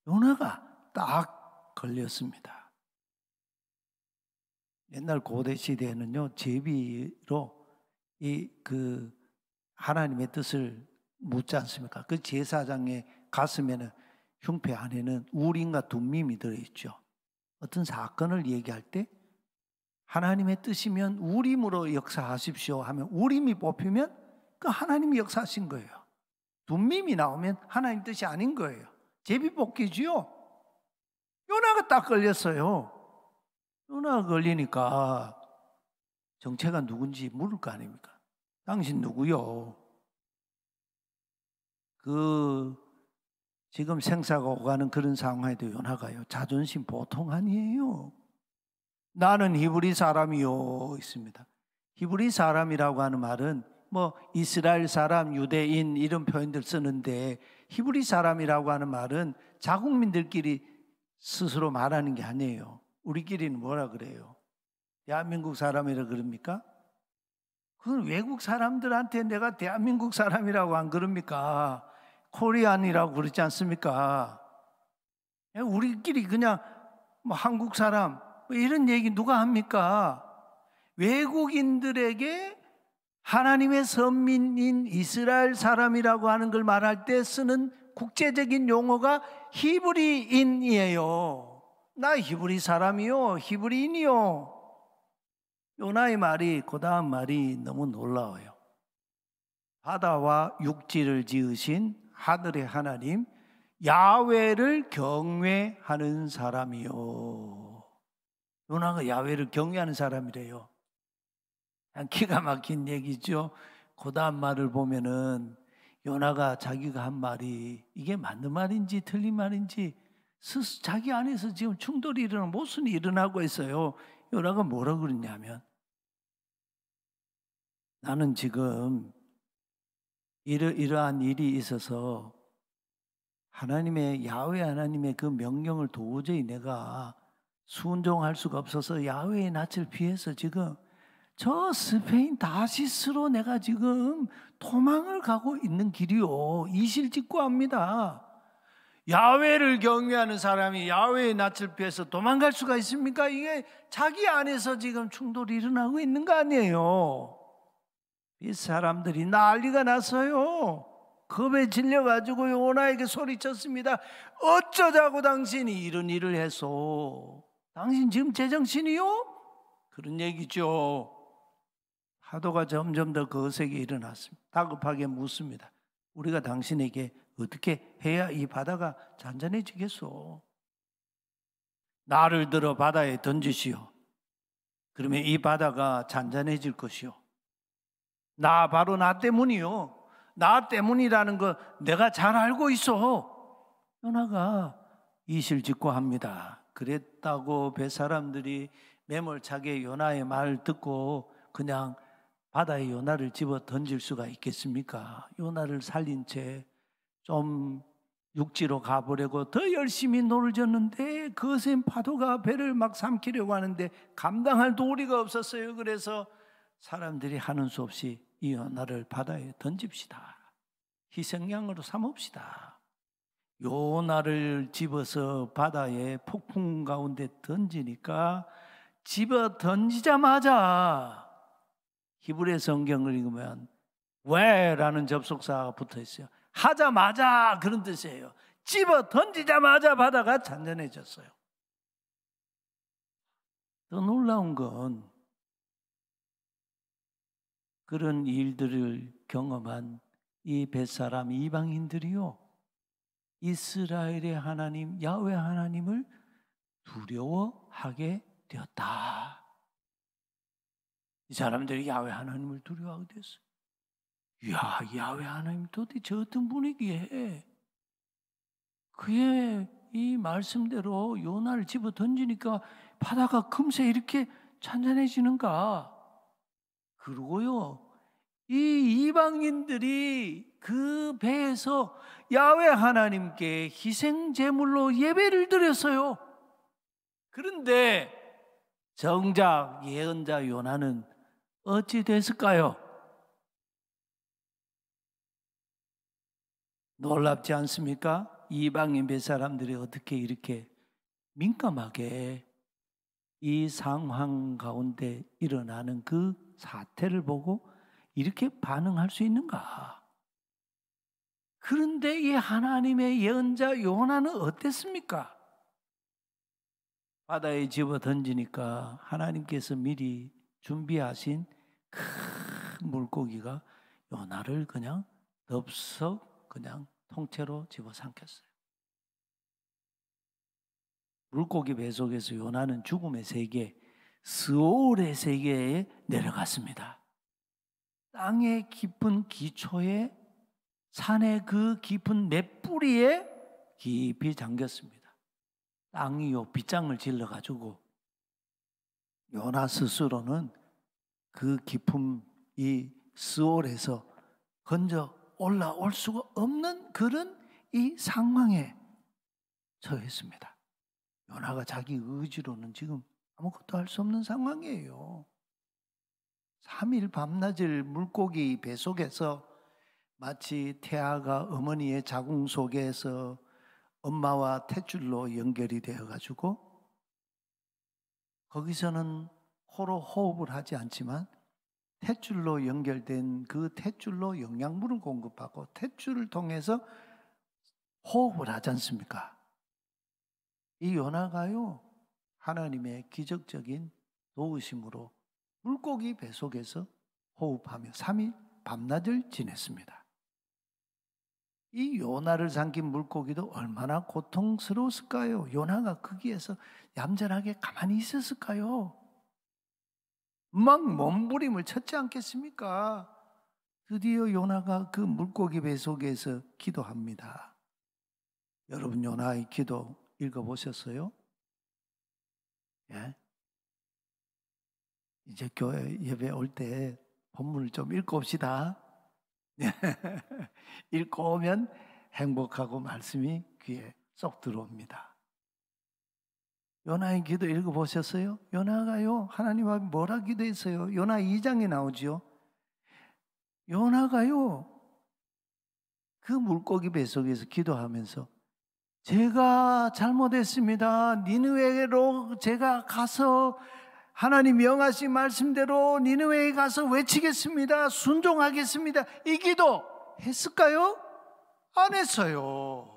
요나가 딱 걸렸습니다. 옛날 고대 시대에는요, 제비로 그 하나님의 뜻을 묻지 않습니까? 그 제사장의 가슴에는, 흉패 안에는 우림과 둠밈이 들어있죠. 어떤 사건을 얘기할 때 하나님의 뜻이면 우림으로 역사하십시오 하면 우림이 뽑히면 그 하나님이 역사하신 거예요. 둠밈이 나오면 하나님 뜻이 아닌 거예요. 제비 뽑기지요. 요나가 딱 걸렸어요. 요나가 걸리니까 정체가 누군지 물을 거 아닙니까? 당신 누구요? 그 지금 생사가 오가는 그런 상황에도 요나가요, 자존심 보통 아니에요. 나는 히브리 사람이요 있습니다. 히브리 사람이라고 하는 말은 뭐 이스라엘 사람, 유대인 이런 표현들 쓰는데, 히브리 사람이라고 하는 말은 자국민들끼리 스스로 말하는 게 아니에요. 우리끼리는 뭐라 그래요? 대한민국 사람이라 그럽니까? 그건 외국 사람들한테 내가 대한민국 사람이라고 안 그럽니까? 코리안이라고 그러지 않습니까? 우리끼리 그냥 뭐 한국 사람 뭐 이런 얘기 누가 합니까? 외국인들에게 하나님의 선민인 이스라엘 사람이라고 하는 걸 말할 때 쓰는 국제적인 용어가 히브리인이에요. 나 히브리 사람이요, 히브리인이요. 요나의 말이, 그 다음 말이 너무 놀라워요. 바다와 육지를 지으신 하늘의 하나님 야훼를 경외하는 사람이요. 요나가 야훼를 경외하는 사람이래요. 기가 막힌 얘기죠. 그 다음 말을 보면은 요나가 자기가 한 말이 이게 맞는 말인지 틀린 말인지 자기 안에서 지금 충돌이 일어나고 모순이 일어나고 있어요. 요나가 뭐라 그러냐면, 나는 지금 이러한 일이 있어서 하나님의 야훼 하나님의 그 명령을 도저히 내가 순종할 수가 없어서 야훼의 낯을 피해서 지금 저 스페인 다시스로 내가 지금 도망을 가고 있는 길이요. 이실직고합니다. 야훼를 경외하는 사람이 야훼의 낯을 피해서 도망갈 수가 있습니까? 이게 자기 안에서 지금 충돌이 일어나고 있는 거 아니에요. 이 사람들이 난리가 났어요. 겁에 질려가지고 요나에게 소리쳤습니다. 어쩌자고 당신이 이런 일을 해서, 당신 지금 제정신이요? 그런 얘기죠. 파도가 점점 더 거세게 일어났습니다. 다급하게 묻습니다. 우리가 당신에게 어떻게 해야 이 바다가 잔잔해지겠소? 나를 들어 바다에 던지시오. 그러면 이 바다가 잔잔해질 것이요. 바로 나 때문이요. 나 때문이라는 거 내가 잘 알고 있어. 요나가 이실직고합니다. 그랬다고 뱃사람들이 매몰차게 요나의 말을 듣고 그냥 바다에 요나를 집어 던질 수가 있겠습니까? 요나를 살린 채 좀 육지로 가보려고 더 열심히 노를 졌는데 거센 파도가 배를 막 삼키려고 하는데 감당할 도리가 없었어요. 그래서 사람들이 하는 수 없이 이 요나를 바다에 던집시다. 희생양으로 삼읍시다. 요나를 집어서 바다에 폭풍 가운데 던지니까 집어 던지자마자 히브리 성경을 읽으면 왜라는 접속사가 붙어 있어요. 하자마자 그런 뜻이에요. 집어 던지자마자 바다가 잔잔해졌어요. 더 놀라운 건 그런 일들을 경험한 이 뱃사람 이방인들이요, 이스라엘의 하나님 야훼 하나님을 두려워하게 되었다. 이 사람들이 야훼 하나님을 두려워하게 됐어요. 이야, 야훼 하나님 도대체 어떤 분이기에 그의 이 말씀대로 요나를 집어 던지니까 바다가 금세 이렇게 잔잔해지는가? 그리고요, 이 이방인들이 그 배에서 야훼 하나님께 희생 제물로 예배를 드렸어요. 그런데 정작 예언자 요나는 어찌 됐을까요? 놀랍지 않습니까? 이방인 뱃사람들이 어떻게 이렇게 민감하게 이 상황 가운데 일어나는 그 사태를 보고 이렇게 반응할 수 있는가? 그런데 이 하나님의 예언자 요나는 어땠습니까? 바다에 집어 던지니까 하나님께서 미리 준비하신 큰 물고기가 요나를 그냥 덥석 그냥 통째로 집어삼켰어요. 물고기 배 속에서 요나는 죽음의 세계, 스올의 세계에 내려갔습니다. 땅의 깊은 기초에, 산의 그 깊은 맷뿌리에 깊이 잠겼습니다. 땅이요 빗장을 질러가지고 요나 스스로는 그 깊은 이 스올에서 건져 올라올 수가 없는 그런 이 상황에 처했습니다. 요나가 자기 의지로는 지금 아무것도 할 수 없는 상황이에요. 3일 밤낮을 물고기 뱃속에서 마치 태아가 어머니의 자궁 속에서 엄마와 탯줄로 연결이 되어가지고 거기서는 호로 호흡을 하지 않지만 탯줄로 연결된 그 탯줄로 영양분을 공급하고 탯줄을 통해서 호흡을 하지 않습니까? 이 요나가요 하나님의 기적적인 도우심으로 물고기 뱃속에서 호흡하며 3일 밤낮을 지냈습니다. 이 요나를 삼킨 물고기도 얼마나 고통스러웠을까요? 요나가 거기에서 얌전하게 가만히 있었을까요? 막 몸부림을 쳤지 않겠습니까? 드디어 요나가 그 물고기 뱃속에서 기도합니다. 여러분 요나의 기도 읽어보셨어요? 예? 이제 교회 예배 올 때 본문을 좀 읽고 옵시다. 읽고 오면 행복하고 말씀이 귀에 쏙 들어옵니다. 요나의 기도 읽어보셨어요? 요나가요 하나님 앞에 뭐라 기도했어요? 요나 2장에 나오지요. 요나가요 그 물고기 뱃속에서 기도하면서 제가 잘못했습니다. 니느웨로 제가 가서 하나님 명하신 말씀대로 니느웨에 가서 외치겠습니다. 순종하겠습니다. 이 기도 했을까요? 안 했어요.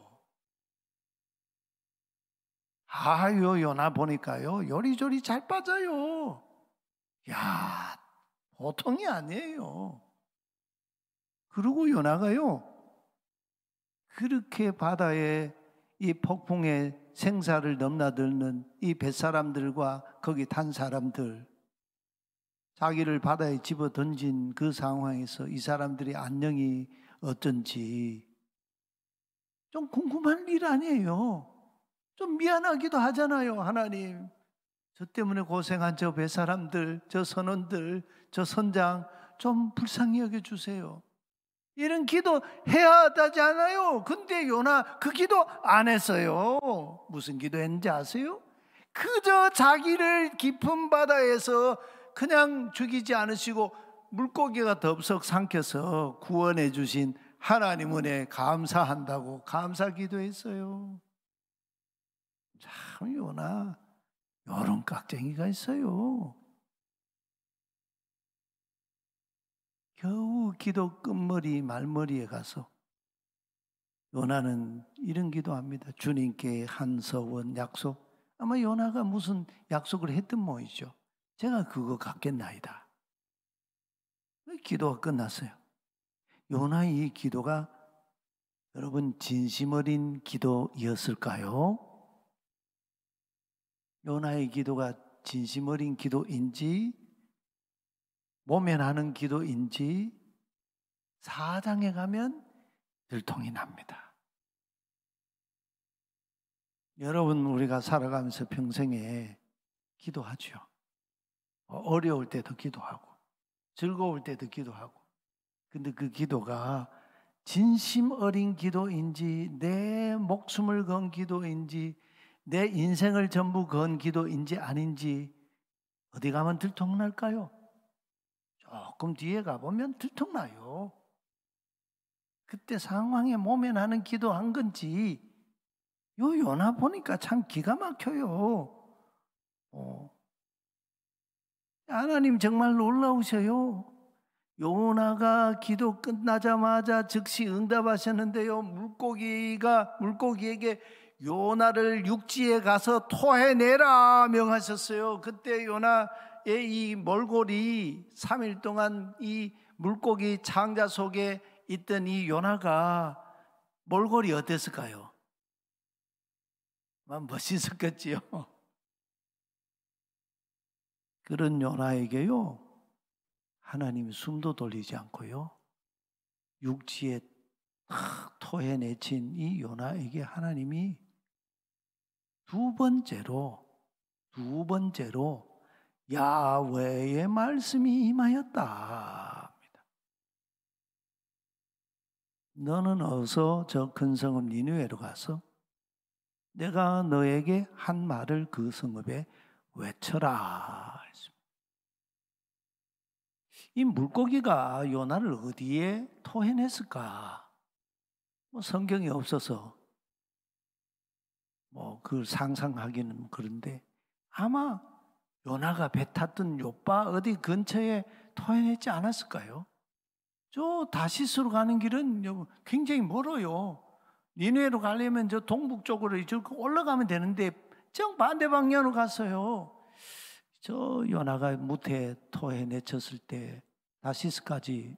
아유 요나 보니까요 요리조리 잘 빠져요. 야 보통이 아니에요. 그리고 요나가요 그렇게 바다에 이 폭풍의 생사를 넘나드는 이 뱃사람들과 거기 탄 사람들 자기를 바다에 집어 던진 그 상황에서 이 사람들이 안녕이 어쩐지 좀 궁금한 일 아니에요. 좀 미안하기도 하잖아요. 하나님 저 때문에 고생한 저 뱃사람들 저 선원들 저 선장 좀 불쌍히 여겨주세요. 이런 기도 해야 하지 않아요? 근데 요나 그 기도 안 했어요. 무슨 기도했는지 아세요? 그저 자기를 깊은 바다에서 그냥 죽이지 않으시고 물고기가 덥석 삼켜서 구원해 주신 하나님 은혜 감사한다고 감사 기도했어요. 참 요나 요런 깍쟁이가 있어요. 겨우 기도 끝머리 말머리에 가서 요나는 이런 기도합니다. 주님께 한서원 약속. 아마 요나가 무슨 약속을 했던 모이죠. 제가 그거 갖겠나이다. 기도가 끝났어요. 요나의 이 기도가 여러분 진심 어린 기도였을까요? 요나의 기도가 진심 어린 기도인지 모면하는 기도인지 4장에 가면 들통이 납니다. 여러분 우리가 살아가면서 평생에 기도하죠. 어려울 때도 기도하고 즐거울 때도 기도하고 근데 그 기도가 진심 어린 기도인지 내 목숨을 건 기도인지 내 인생을 전부 건 기도인지 아닌지 어디 가면 들통날까요? 조금 뒤에 가보면 들통나요. 그때 상황에 모면하는 기도한 건지 요 요나 보니까 참 기가 막혀요. 하나님 정말 놀라우셔요. 요나가 기도 끝나자마자 즉시 응답하셨는데요. 물고기에게 요나를 육지에 가서 토해내라 명하셨어요. 그때 요나의 이 몰골이 3일 동안 이 물고기 창자 속에 있던 이 요나가 몰골이 어땠을까요? 멋있었겠지요. 그런 요나에게요 하나님이 숨도 돌리지 않고요 육지에 토해내친 이 요나에게 하나님이 두 번째로 야훼의 말씀이 임하였다. 너는 어서 저 큰 성읍 니느웨로 가서 내가 너에게 한 말을 그 성읍에 외쳐라. 이 물고기가 요나를 어디에 토해냈을까? 성경이 없어서 그걸 상상하기는 그런데 아마 요나가 배 탔던 요빠 어디 근처에 토해냈지 않았을까요? 저 다시스로 가는 길은 굉장히 멀어요. 니느웨로 가려면 저 동북쪽으로 올라가면 되는데 정반대 방향으로 갔어요. 저 요나가 무태에 토해내쳤을 때 다시스까지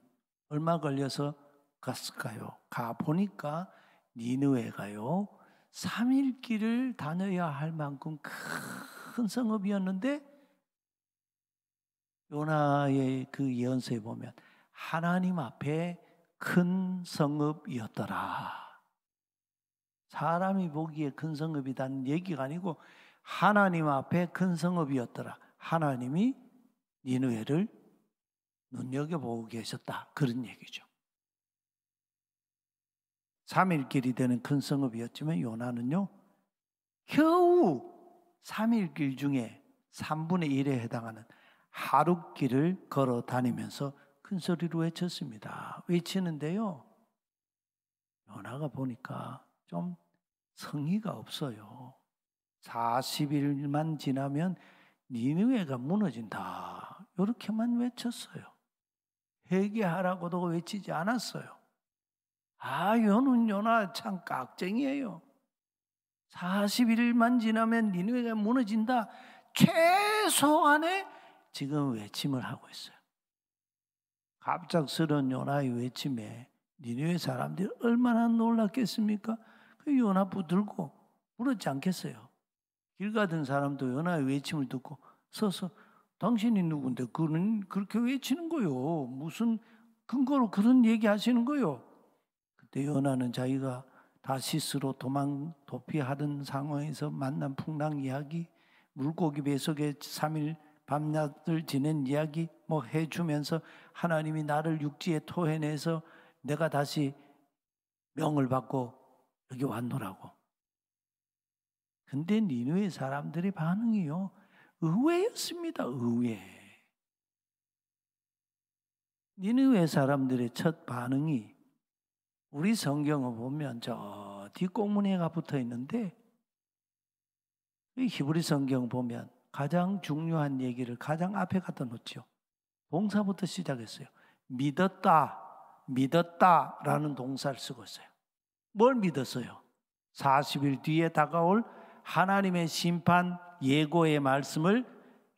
얼마 걸려서 갔을까요? 가보니까 니느웨가요 3일 길을 다녀야 할 만큼 큰 성읍이었는데 요나의 그 예언서에 보면 하나님 앞에 큰 성읍이었더라. 사람이 보기에 큰 성읍이라는 얘기가 아니고 하나님 앞에 큰 성읍이었더라. 하나님이 니느웨를 눈여겨보고 계셨다. 그런 얘기죠. 3일 길이 되는 큰 성읍이었지만 요나는요 겨우 3일 길 중에 3분의 1에 해당하는 하루 길을 걸어 다니면서 큰 소리로 외쳤습니다. 외치는데요 요나가 보니까 좀 성의가 없어요. 40일만 지나면 니느웨가 무너진다. 이렇게만 외쳤어요. 회개하라고도 외치지 않았어요. 요나 참 깍쟁이에요. 40일만 지나면 니느웨가 무너진다. 최소한의 지금 외침을 하고 있어요. 갑작스러운 요나의 외침에 니느웨 사람들이 얼마나 놀랐겠습니까? 그 요나 붙들고 울었지 않겠어요? 길 가던 사람도 요나의 외침을 듣고 서서 당신이 누군데 그렇게 외치는 거요? 무슨 근거로 그런 얘기 하시는 거요? 그때 요나는 자기가 다시스로 도피하던 상황에서 만난 풍랑 이야기, 물고기 뱃속에 3일 밤낮을 지낸 이야기 해주면서 하나님이 나를 육지에 토해내서 내가 다시 명을 받고 여기 왔노라고. 근데 니느웨 사람들의 반응이요 의외였습니다. 의외. 니느웨 사람들의 첫 반응이 우리 성경을 보면 저 뒷공문에가 붙어 있는데 히브리 성경 보면 가장 중요한 얘기를 가장 앞에 갖다 놓죠. 동사부터 시작했어요. 믿었다라는 동사를 쓰고 있어요. 뭘 믿었어요? 40일 뒤에 다가올 하나님의 심판 예고의 말씀을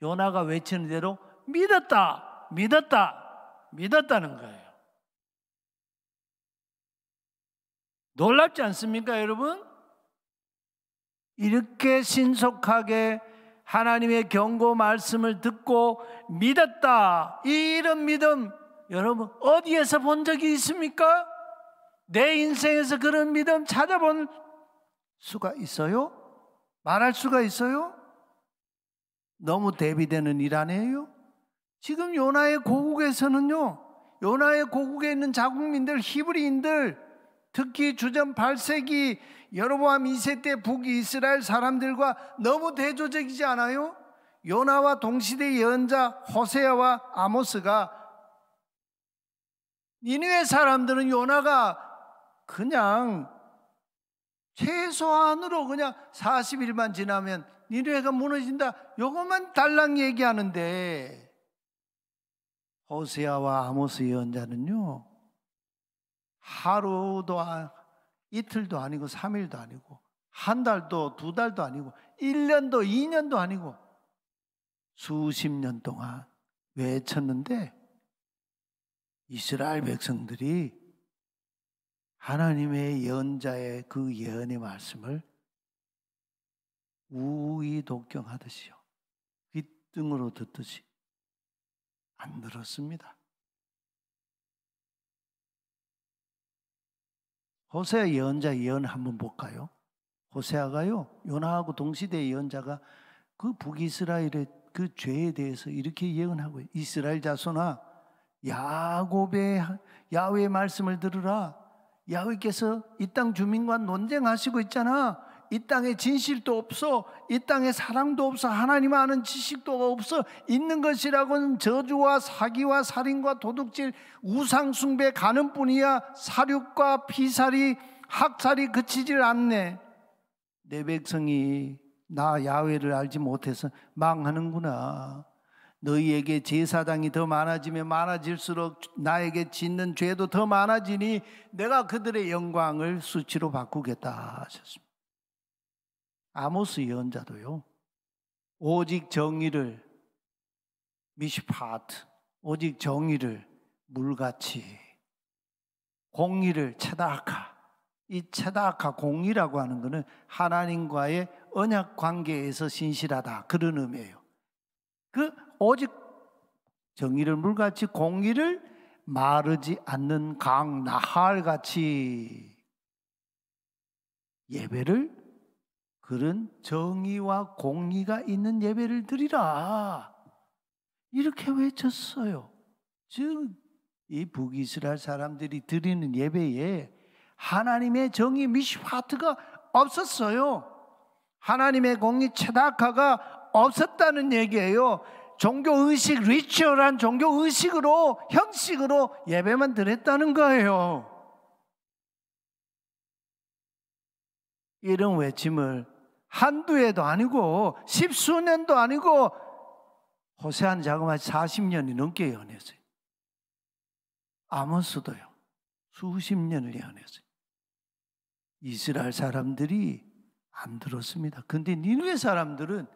요나가 외치는 대로 믿었다는 거예요. 놀랍지 않습니까, 여러분? 이렇게 신속하게 하나님의 경고 말씀을 듣고 믿었다. 이런 믿음 여러분 어디에서 본 적이 있습니까? 내 인생에서 그런 믿음 찾아본 수가 있어요? 말할 수가 있어요? 너무 대비되는 일 아니에요? 지금 요나의 고국에서는요, 요나의 고국에 있는 자국민들, 히브리인들, 특히 주전 8세기 여로보암 2세 때 북이스라엘 사람들과 너무 대조적이지 않아요? 요나와 동시대 예언자 호세아와 아모스가 니느웨 사람들은 요나가 그냥 최소한으로 그냥 40일만 지나면 니느웨가 무너진다 요것만 달랑 얘기하는데 호세아와 아모스 예언자는요 하루도 이틀도 아니고 3일도 아니고 한 달도 2달도 아니고 1년도 2년도 아니고 수십 년 동안 외쳤는데 이스라엘 백성들이 하나님의 예언자의 그 예언의 말씀을 우의 독경하듯이요 귓등으로 듣듯이 안 들었습니다. 호세아 예언자 예언 한번 볼까요? 호세아가요, 요나하고 동시대 예언자가 그 북이스라엘의 그 죄에 대해서 이렇게 예언하고, 이스라엘 자손아, 야곱의 야훼의 말씀을 들으라. 야훼께서 이 땅 주민과 논쟁하시고 있잖아. 이 땅에 진실도 없어, 이 땅에 사랑도 없어, 하나님 아는 지식도 없어. 있는 것이라고는 저주와 사기와 살인과 도둑질, 우상 숭배 가는 뿐이야. 사륙과 피살이, 학살이 그치질 않네. 내 백성이 나 야훼를 알지 못해서 망하는구나. 너희에게 제사장이 더 많아지면 많아질수록 나에게 짓는 죄도 더 많아지니 내가 그들의 영광을 수치로 바꾸겠다 하셨습니다. 아모스 예언자도요, 오직 정의를, 미시파트, 오직 정의를 물같이, 공의를 체다카, 이 체다카 공의라고 하는 것은 하나님과의 언약 관계에서 신실하다, 그런 의미예요. 그 오직 정의를 물같이, 공의를 마르지 않는 강 나할같이, 예배를 그런 정의와 공의가 있는 예배를 드리라, 이렇게 외쳤어요. 즉 이 북이스라엘 사람들이 드리는 예배에 하나님의 정의 미시파트가 없었어요. 하나님의 공의 체다카가 없었다는 얘기예요. 종교의식, 리추얼한 종교의식으로, 형식으로 예배만 드렸다는 거예요. 이런 외침을 한두 해도 아니고 10수년도 아니고 호세아는 자그마치 40년이 넘게 예언했어요. 아모스도요, 수십 년을 예언했어요. 이스라엘 사람들이 안 들었습니다. 근데 니느웨 사람들은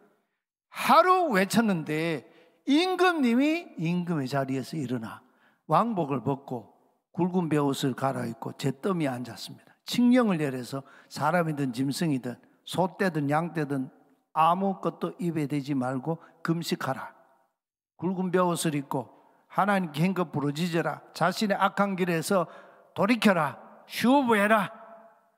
하루 외쳤는데 임금님이 임금의 자리에서 일어나 왕복을 벗고 굵은 베옷을 갈아입고 잿더미에 앉았습니다. 칙령을 내려서 사람이든 짐승이든 소떼든 양떼든 아무것도 입에 대지 말고 금식하라. 굵은 베옷을 입고 하나님께 행것 부르짖어라. 자신의 악한 길에서 돌이켜라. 휴부해라.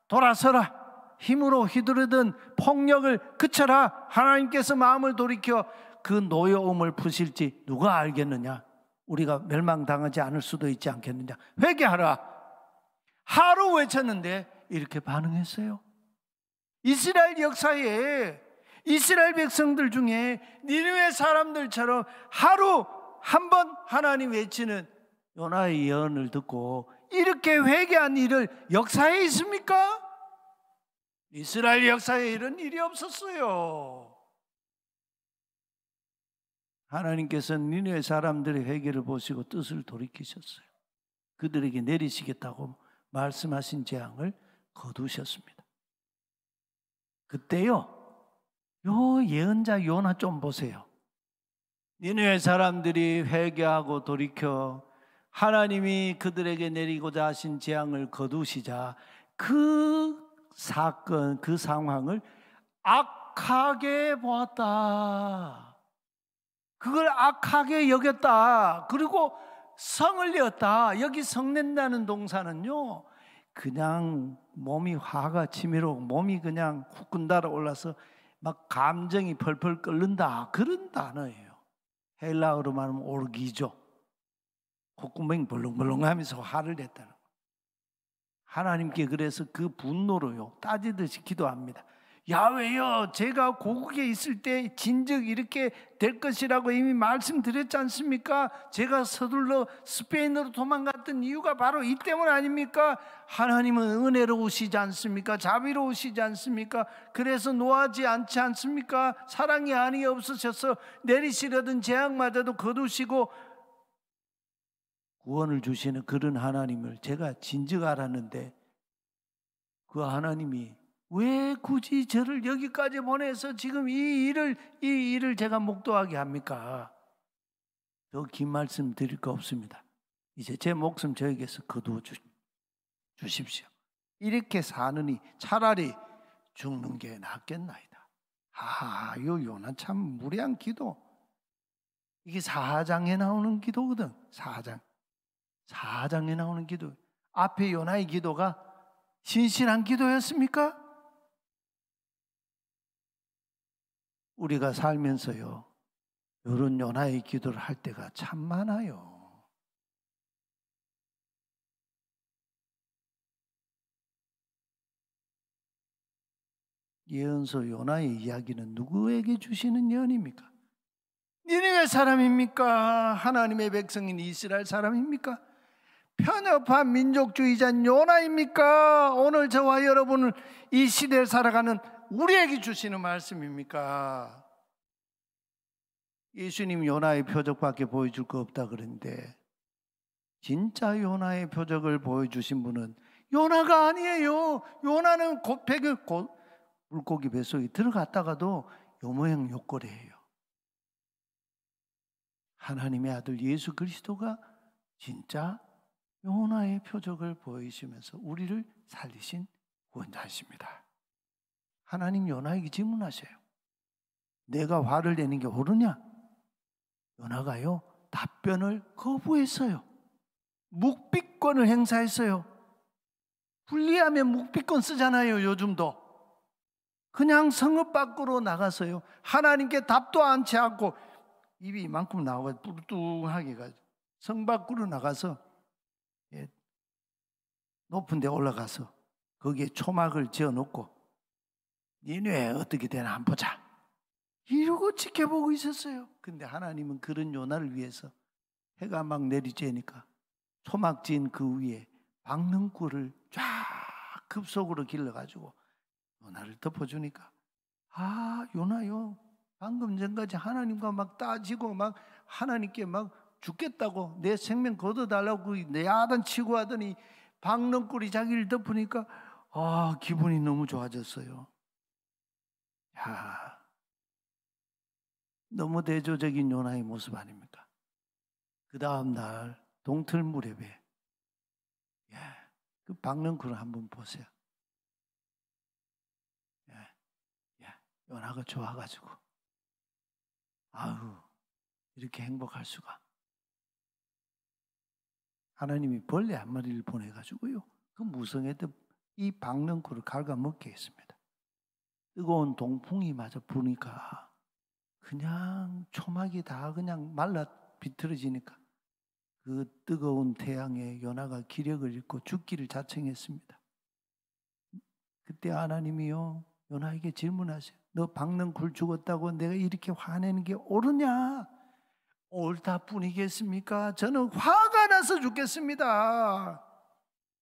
돌아서라. 힘으로 휘두르던 폭력을 그쳐라. 하나님께서 마음을 돌이켜 그 노여움을 푸실지 누가 알겠느냐. 우리가 멸망당하지 않을 수도 있지 않겠느냐. 회개하라. 하루 외쳤는데 이렇게 반응했어요. 이스라엘 역사에 이스라엘 백성들 중에 니느웨 사람들처럼 하루 한 번 하나님 외치는 요나의 예언을 듣고 이렇게 회개한 일을 역사에 있습니까? 이스라엘 역사에 이런 일이 없었어요. 하나님께서는 니느웨 사람들의 회개를 보시고 뜻을 돌이키셨어요. 그들에게 내리시겠다고 말씀하신 재앙을 거두셨습니다. 그때요, 요 예언자 요나 좀 보세요. 니느웨 사람들이 회개하고 돌이켜 하나님이 그들에게 내리고자 하신 재앙을 거두시자 그 사건, 그 상황을 악하게 보았다. 그걸 악하게 여겼다. 그리고 성을 내었다. 여기 성낸다는 동사는요, 그냥 몸이 화가 치밀어 몸이 그냥 후끈 달아올라서 막 감정이 펄펄 끓는다, 그런 단어예요. 헬라어로 말하면 오르기죠. 콧구멍이 벌렁벌렁하면서 화를 냈다는 거예요. 하나님께 그래서 그 분노로요 따지듯이 기도합니다. 야훼여, 제가 고국에 있을 때 진즉 이렇게 될 것이라고 이미 말씀드렸지 않습니까? 제가 서둘러 스페인으로 도망갔던 이유가 바로 이 때문 아닙니까? 하나님은 은혜로우시지 않습니까? 자비로우시지 않습니까? 그래서 노하지 않지 않습니까? 사랑이 아니 없으셔서 내리시려던 재앙마저도 거두시고 구원을 주시는 그런 하나님을 제가 진즉 알았는데 그 하나님이 왜 굳이 저를 여기까지 보내서 지금 이 일을 제가 목도하게 합니까? 더 긴 말씀 드릴 거 없습니다. 이제 제 목숨 저에게서 거두어 주십시오. 이렇게 사느니 차라리 죽는 게 낫겠나이다. 요 요나 참 무례한 기도. 이게 4장에 나오는 기도거든. 4장에 나오는 기도. 앞에 요나의 기도가 신실한 기도였습니까? 우리가 살면서요, 이런 요나의 기도를 할 때가 참 많아요. 예언서 요나의 이야기는 누구에게 주시는 예언입니까? 니느웨 사람입니까? 하나님의 백성인 이스라엘 사람입니까? 편협한 민족주의자인 요나입니까? 오늘 저와 여러분을 이 시대를 살아가는 우리에게 주시는 말씀입니까? 예수님 요나의 표적밖에 보여줄 거 없다 그랬는데 진짜 요나의 표적을 보여주신 분은 요나가 아니에요. 요나는 물고기 뱃속에 들어갔다가도 요 모양 요 꼴이에요. 하나님의 아들 예수 그리스도가 진짜 요나의 표적을 보이시면서 우리를 살리신 구원자이십니다. 하나님 요나에게 질문하세요. 내가 화를 내는 게 옳으냐? 요나가요 답변을 거부했어요. 묵비권을 행사했어요. 불리하면 묵비권 쓰잖아요. 요즘도 그냥 성읍 밖으로 나가서요 하나님께 답도 않지 않고 입이 이만큼 나와서 뚱뚱하게 가지고 성 밖으로 나가서 높은 데 올라가서 거기에 초막을 지어놓고 니네 어떻게 되나 한번 보자 이러고 지켜보고 있었어요. 근데 하나님은 그런 요나를 위해서 해가 막 내리쬐니까 초막 지은 그 위에 박능굴을 쫙 급속으로 길러가지고 요나를 덮어주니까 아 요나요 방금 전까지 하나님과 막 따지고 막 하나님께 막 죽겠다고 내 생명 거둬달라고 내 야단치고 하더니 박능굴이 자기를 덮으니까 아 기분이 너무 좋아졌어요. 야 너무 대조적인 요나의 모습 아닙니까? 그 다음 날 동틀 무렵에 그 박능굴을 한번 보세요. 요나가 좋아가지고 아유 이렇게 행복할 수가. 하나님이 벌레 한 마리를 보내가지고요 그 무성했던 이 박능굴을 갉아먹게 했습니다. 뜨거운 동풍이 마저 부니까 그냥 초막이 다 그냥 말라 비틀어지니까 그 뜨거운 태양에 요나가 기력을 잃고 죽기를 자청했습니다. 그때 하나님이요 요나에게 질문하세요. 너 박능굴 죽었다고 내가 이렇게 화내는 게 옳으냐? 옳다 뿐이겠습니까? 저는 화가 나서 죽겠습니다.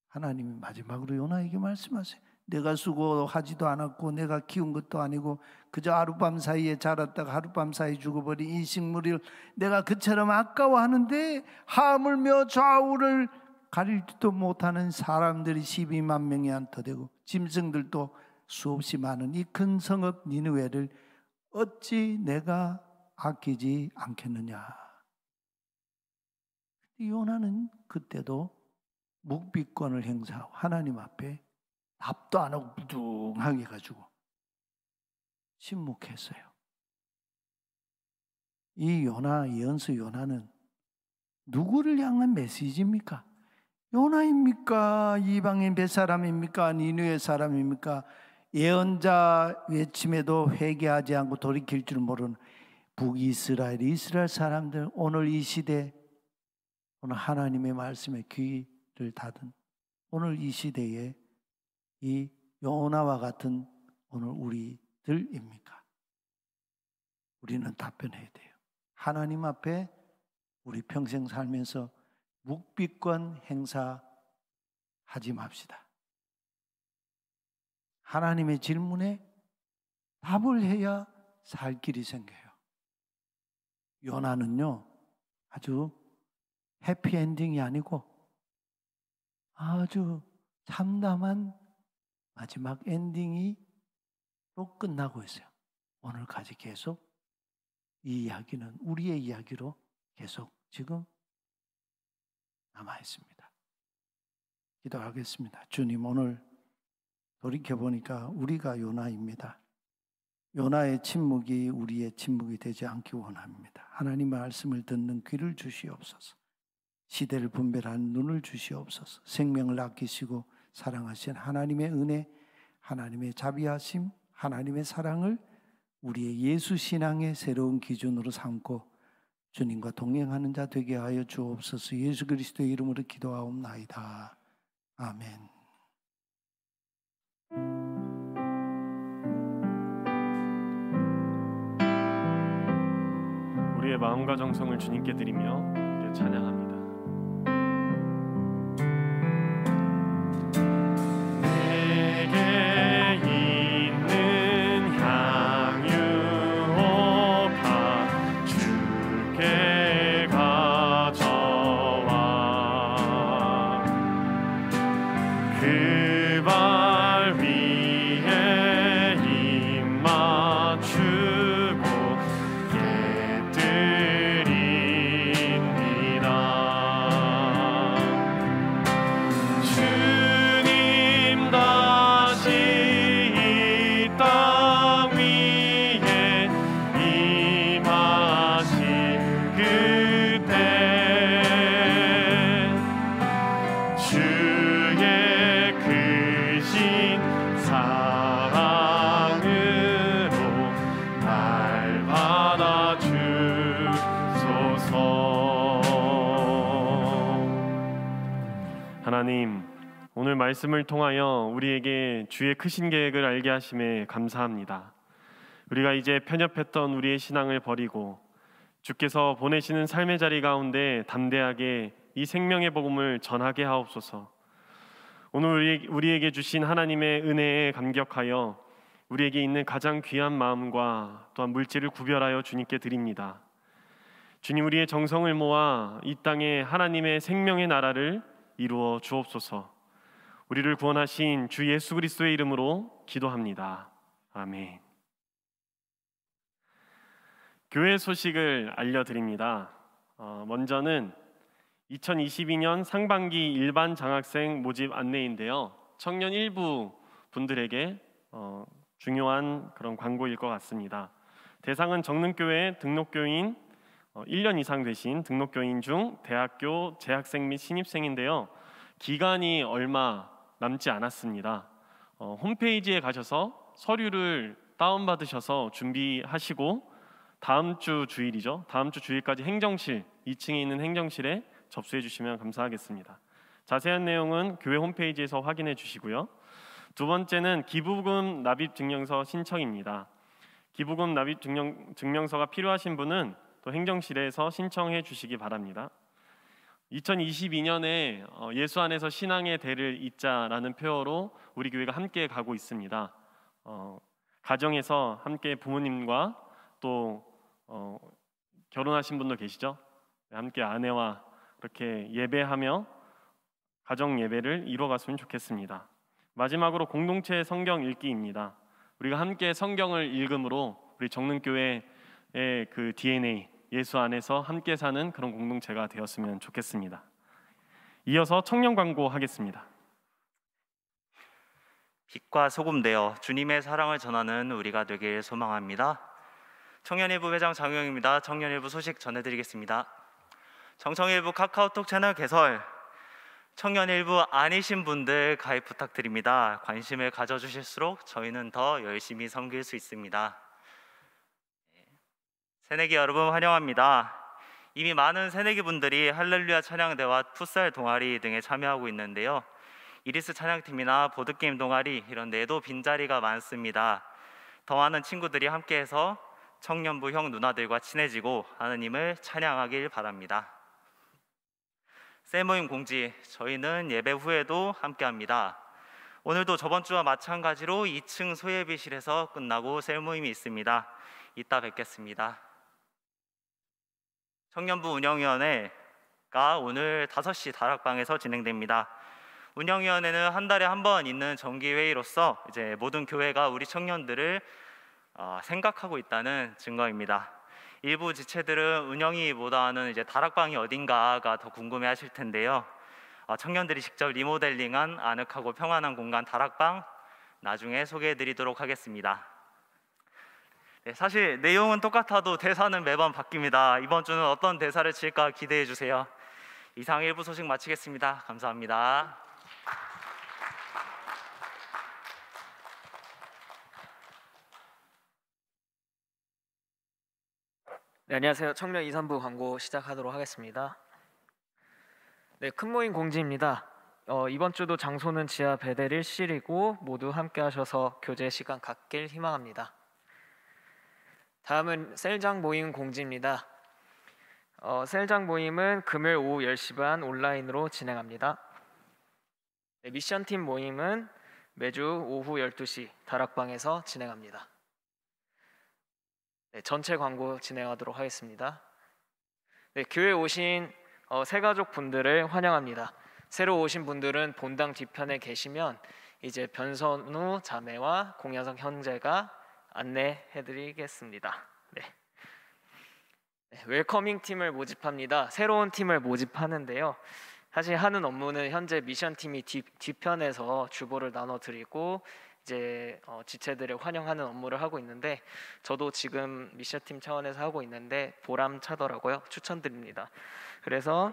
하나님이 마지막으로 요나에게 말씀하세요. 내가 수고하지도 않았고 내가 키운 것도 아니고 그저 하룻밤 사이에 자랐다가 하룻밤 사이에 죽어버린 이 식물을 내가 그처럼 아까워하는데 하물며 좌우를 가리지도 못하는 사람들이 12만 명이 안터되고 짐승들도 수없이 많은 이 큰 성읍 니느웨를 어찌 내가 아끼지 않겠느냐. 요나는 그때도 묵비권을 행사하고 하나님 앞에 답도 안 하고 부둥하게 가지고 침묵했어요. 이 요나 예언서 요나는 누구를 향한 메시지입니까? 요나입니까? 이방인 벳사람입니까? 니느웨 사람입니까? 예언자 외침에도 회개하지 않고 돌이킬 줄 모르는 북이스라엘 이스라엘 사람들 오늘 이 시대 오늘 하나님의 말씀에 귀를 닫은 오늘 이 시대에 이 요나와 같은 오늘 우리들입니까? 우리는 답변해야 돼요. 하나님 앞에 우리 평생 살면서 묵비권 행사하지 맙시다. 하나님의 질문에 답을 해야 살 길이 생겨요. 요나는요 아주 해피엔딩이 아니고 아주 참담한 마지막 엔딩이 또 끝나고 있어요. 오늘까지 계속 이 이야기는 우리의 이야기로 계속 지금 남아 있습니다. 기도하겠습니다. 주님 오늘 돌이켜보니까 우리가 요나입니다. 요나의 침묵이 우리의 침묵이 되지 않기 원합니다. 하나님의 말씀을 듣는 귀를 주시옵소서. 시대를 분별하는 눈을 주시옵소서. 생명을 아끼시고 사랑하신 하나님의 은혜, 하나님의 자비하심, 하나님의 사랑을 우리의 예수 신앙의 새로운 기준으로 삼고 주님과 동행하는 자 되게 하여 주옵소서. 예수 그리스도의 이름으로 기도하옵나이다. 아멘. 우리의 마음과 정성을 주님께 드리며 찬양합니다. 하나님, 오늘 말씀을 통하여 우리에게 주의 크신 계획을 알게 하심에 감사합니다. 우리가 이제 편협했던 우리의 신앙을 버리고 주께서 보내시는 삶의 자리 가운데 담대하게 이 생명의 복음을 전하게 하옵소서. 오늘 우리에게 주신 하나님의 은혜에 감격하여 우리에게 있는 가장 귀한 마음과 또한 물질을 구별하여 주님께 드립니다. 주님, 우리의 정성을 모아 이 땅에 하나님의 생명의 나라를 이루어 주옵소서. 우리를 구원하신 주 예수 그리스도의 이름으로 기도합니다. 아멘. 교회 소식을 알려드립니다. 먼저는 2022년 상반기 일반 장학생 모집 안내인데요. 청년 일부 분들에게 중요한 그런 광고일 것 같습니다. 대상은 정릉교회 등록교인 1년 이상 되신 등록교인 중 대학교 재학생 및 신입생인데요. 기간이 얼마 남지 않았습니다. 홈페이지에 가셔서 서류를 다운받으셔서 준비하시고 다음 주 주일이죠. 다음 주 주일까지 행정실 2층에 있는 행정실에 접수해 주시면 감사하겠습니다. 자세한 내용은 교회 홈페이지에서 확인해 주시고요. 두 번째는 기부금 납입 증명서 신청입니다. 기부금 납입 증명서가 필요하신 분은 또 행정실에서 신청해 주시기 바랍니다. 2022년에 예수 안에서 신앙의 대를 잇자라는 표어로 우리 교회가 함께 가고 있습니다. 가정에서 함께 부모님과 또 결혼하신 분도 계시죠? 함께 아내와 이렇게 예배하며 가정 예배를 이루어갔으면 좋겠습니다. 마지막으로 공동체 성경 읽기입니다. 우리가 함께 성경을 읽음으로 우리 정릉교회의 그 DNA, 예수 안에서 함께 사는 그런 공동체가 되었으면 좋겠습니다. 이어서 청년 광고 하겠습니다. 빛과 소금 되어 주님의 사랑을 전하는 우리가 되길 소망합니다. 청년일부 회장 장용입니다. 청년일부 소식 전해드리겠습니다. 정청일부 카카오톡 채널 개설, 청년일부 아니신 분들 가입 부탁드립니다. 관심을 가져주실수록 저희는 더 열심히 섬길 수 있습니다. 새내기 여러분 환영합니다. 이미 많은 새내기 분들이 할렐루야 찬양대와 풋살 동아리 등에 참여하고 있는데요. 이리스 찬양팀이나 보드게임 동아리 이런 데에도 빈자리가 많습니다. 더 많은 친구들이 함께해서 청년부 형 누나들과 친해지고 하느님을 찬양하길 바랍니다. 셀모임 공지, 저희는 예배 후에도 함께합니다. 오늘도 저번 주와 마찬가지로 2층 소예비실에서 끝나고 셀모임이 있습니다. 이따 뵙겠습니다. 청년부 운영위원회가 오늘 5시 다락방에서 진행됩니다. 운영위원회는 한 달에 한 번 있는 정기회의로서 이제 모든 교회가 우리 청년들을 생각하고 있다는 증거입니다. 일부 지체들은 운영위보다는 이제 다락방이 어딘가가 더 궁금해하실 텐데요. 청년들이 직접 리모델링한 아늑하고 평안한 공간 다락방 나중에 소개해드리도록 하겠습니다. 네, 사실 내용은 똑같아도 대사는 매번 바뀝니다. 이번 주는 어떤 대사를 칠까 기대해 주세요. 이상 일부 소식 마치겠습니다. 감사합니다. 네, 안녕하세요. 청년 2, 3부 광고 시작하도록 하겠습니다. 네, 큰 모임 공지입니다. 이번 주도 장소는 지하 베델 1실이고 모두 함께 하셔서 교제 시간 갖길 희망합니다. 다음은 셀장 모임 공지입니다. 셀장 모임은 금요일 오후 10시 반 온라인으로 진행합니다. 네, 미션팀 모임은 매주 오후 12시 다락방에서 진행합니다. 네, 전체 광고 진행하도록 하겠습니다. 네, 교회 오신 새가족 분들을 환영합니다. 새로 오신 분들은 본당 뒤편에 계시면 이제 변선우 자매와 공야성 형제가 안내해드리겠습니다. 네. 웰커밍 팀을 모집합니다. 새로운 팀을 모집하는데요. 사실 하는 업무는 현재 미션 팀이 뒤편에서 주보를 나눠드리고 이제 지체들을 환영하는 업무를 하고 있는데 저도 지금 미션 팀 차원에서 하고 있는데 보람차더라고요. 추천드립니다. 그래서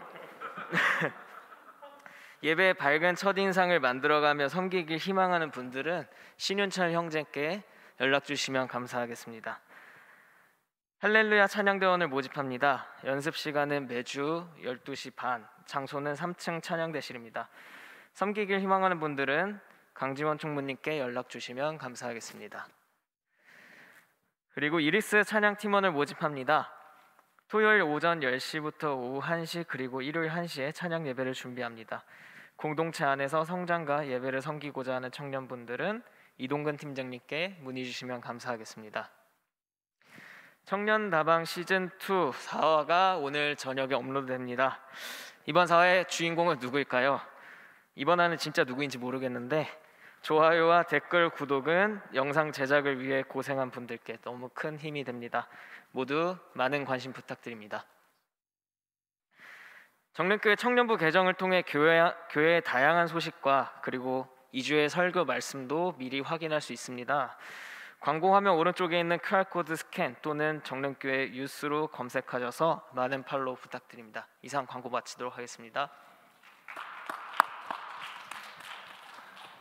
예배의 밝은 첫인상을 만들어가며 섬기길 희망하는 분들은 신윤철 형제께 연락 주시면 감사하겠습니다. 할렐루야 찬양대원을 모집합니다. 연습 시간은 매주 12시 반, 장소는 3층 찬양대실입니다. 섬기길 희망하는 분들은 강지원 총무님께 연락 주시면 감사하겠습니다. 그리고 이리스 찬양팀원을 모집합니다. 토요일 오전 10시부터 오후 1시 그리고 일요일 1시에 찬양 예배를 준비합니다. 공동체 안에서 성장과 예배를 섬기고자 하는 청년분들은 이동근 팀장님께 문의 주시면 감사하겠습니다. 청년다방 시즌2 4화가 오늘 저녁에 업로드됩니다. 이번 4화의 주인공은 누구일까요? 이번 화는 진짜 누구인지 모르겠는데 좋아요와 댓글, 구독은 영상 제작을 위해 고생한 분들께 너무 큰 힘이 됩니다. 모두 많은 관심 부탁드립니다. 정릉교회 청년부 개정을 통해 교회의 다양한 소식과 그리고 2주의 설교 말씀도 미리 확인할 수 있습니다. 광고 화면 오른쪽에 있는 QR코드 스캔 또는 정릉교회 뉴스로 검색하셔서 많은 팔로우 부탁드립니다. 이상 광고 마치도록 하겠습니다.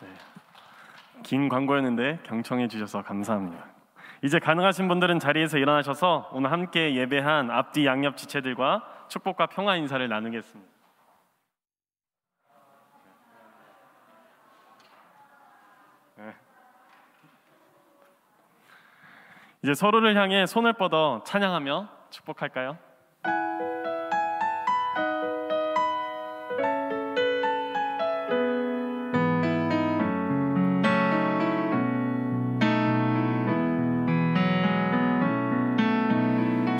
네. 긴 광고였는데 경청해 주셔서 감사합니다. 이제 가능하신 분들은 자리에서 일어나셔서 오늘 함께 예배한 앞뒤 양옆 지체들과 축복과 평화 인사를 나누겠습니다. 네. 이제 서로를 향해 손을 뻗어 찬양하며 축복할까요?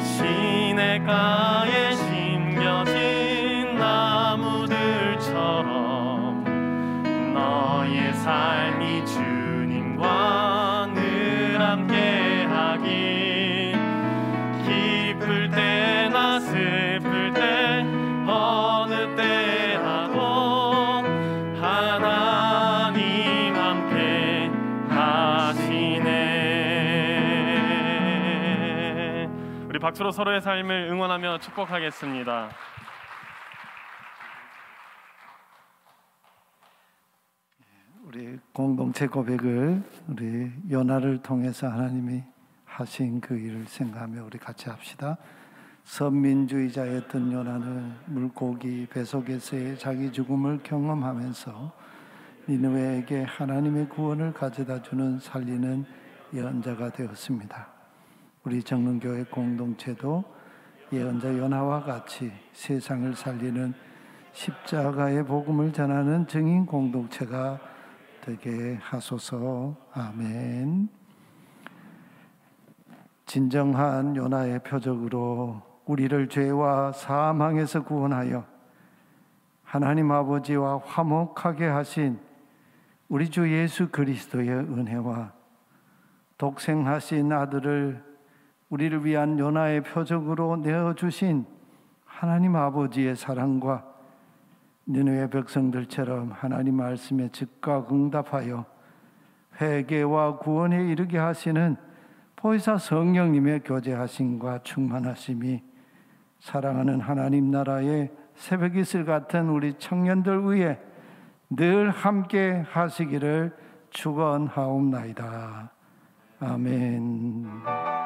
시냇가에 심겨진 나무들처럼 너의 삶이 주님과 늘 함께하길 기쁠 때나 슬플 때 어느 때라도 하나님 함께 하시네. 우리 박수로 서로의 삶을 응원하며 축복하겠습니다. 우리 공동체 고백을 우리 요나를 통해서 하나님이 하신 그 일을 생각하며 우리 같이 합시다. 선민주의자였던 요나는 물고기 뱃속에서의 자기 죽음을 경험하면서 니느웨에게 하나님의 구원을 가져다주는 살리는 예언자가 되었습니다. 우리 정릉교회 공동체도 예언자 요나와 같이 세상을 살리는 십자가의 복음을 전하는 증인 공동체가 되게 하소서. 아멘. 진정한 요나의 표적으로 우리를 죄와 사망에서 구원하여 하나님 아버지와 화목하게 하신 우리 주 예수 그리스도의 은혜와 독생하신 아들을 우리를 위한 요나의 표적으로 내어주신 하나님 아버지의 사랑과 니느웨 백성들처럼 하나님 말씀에 즉각 응답하여 회개와 구원에 이르게 하시는 보혜사 성령님의 교제하심과 충만하심이 사랑하는 하나님 나라의 새벽 이슬 같은 우리 청년들 위해 늘 함께 하시기를 축원하옵나이다. 아멘.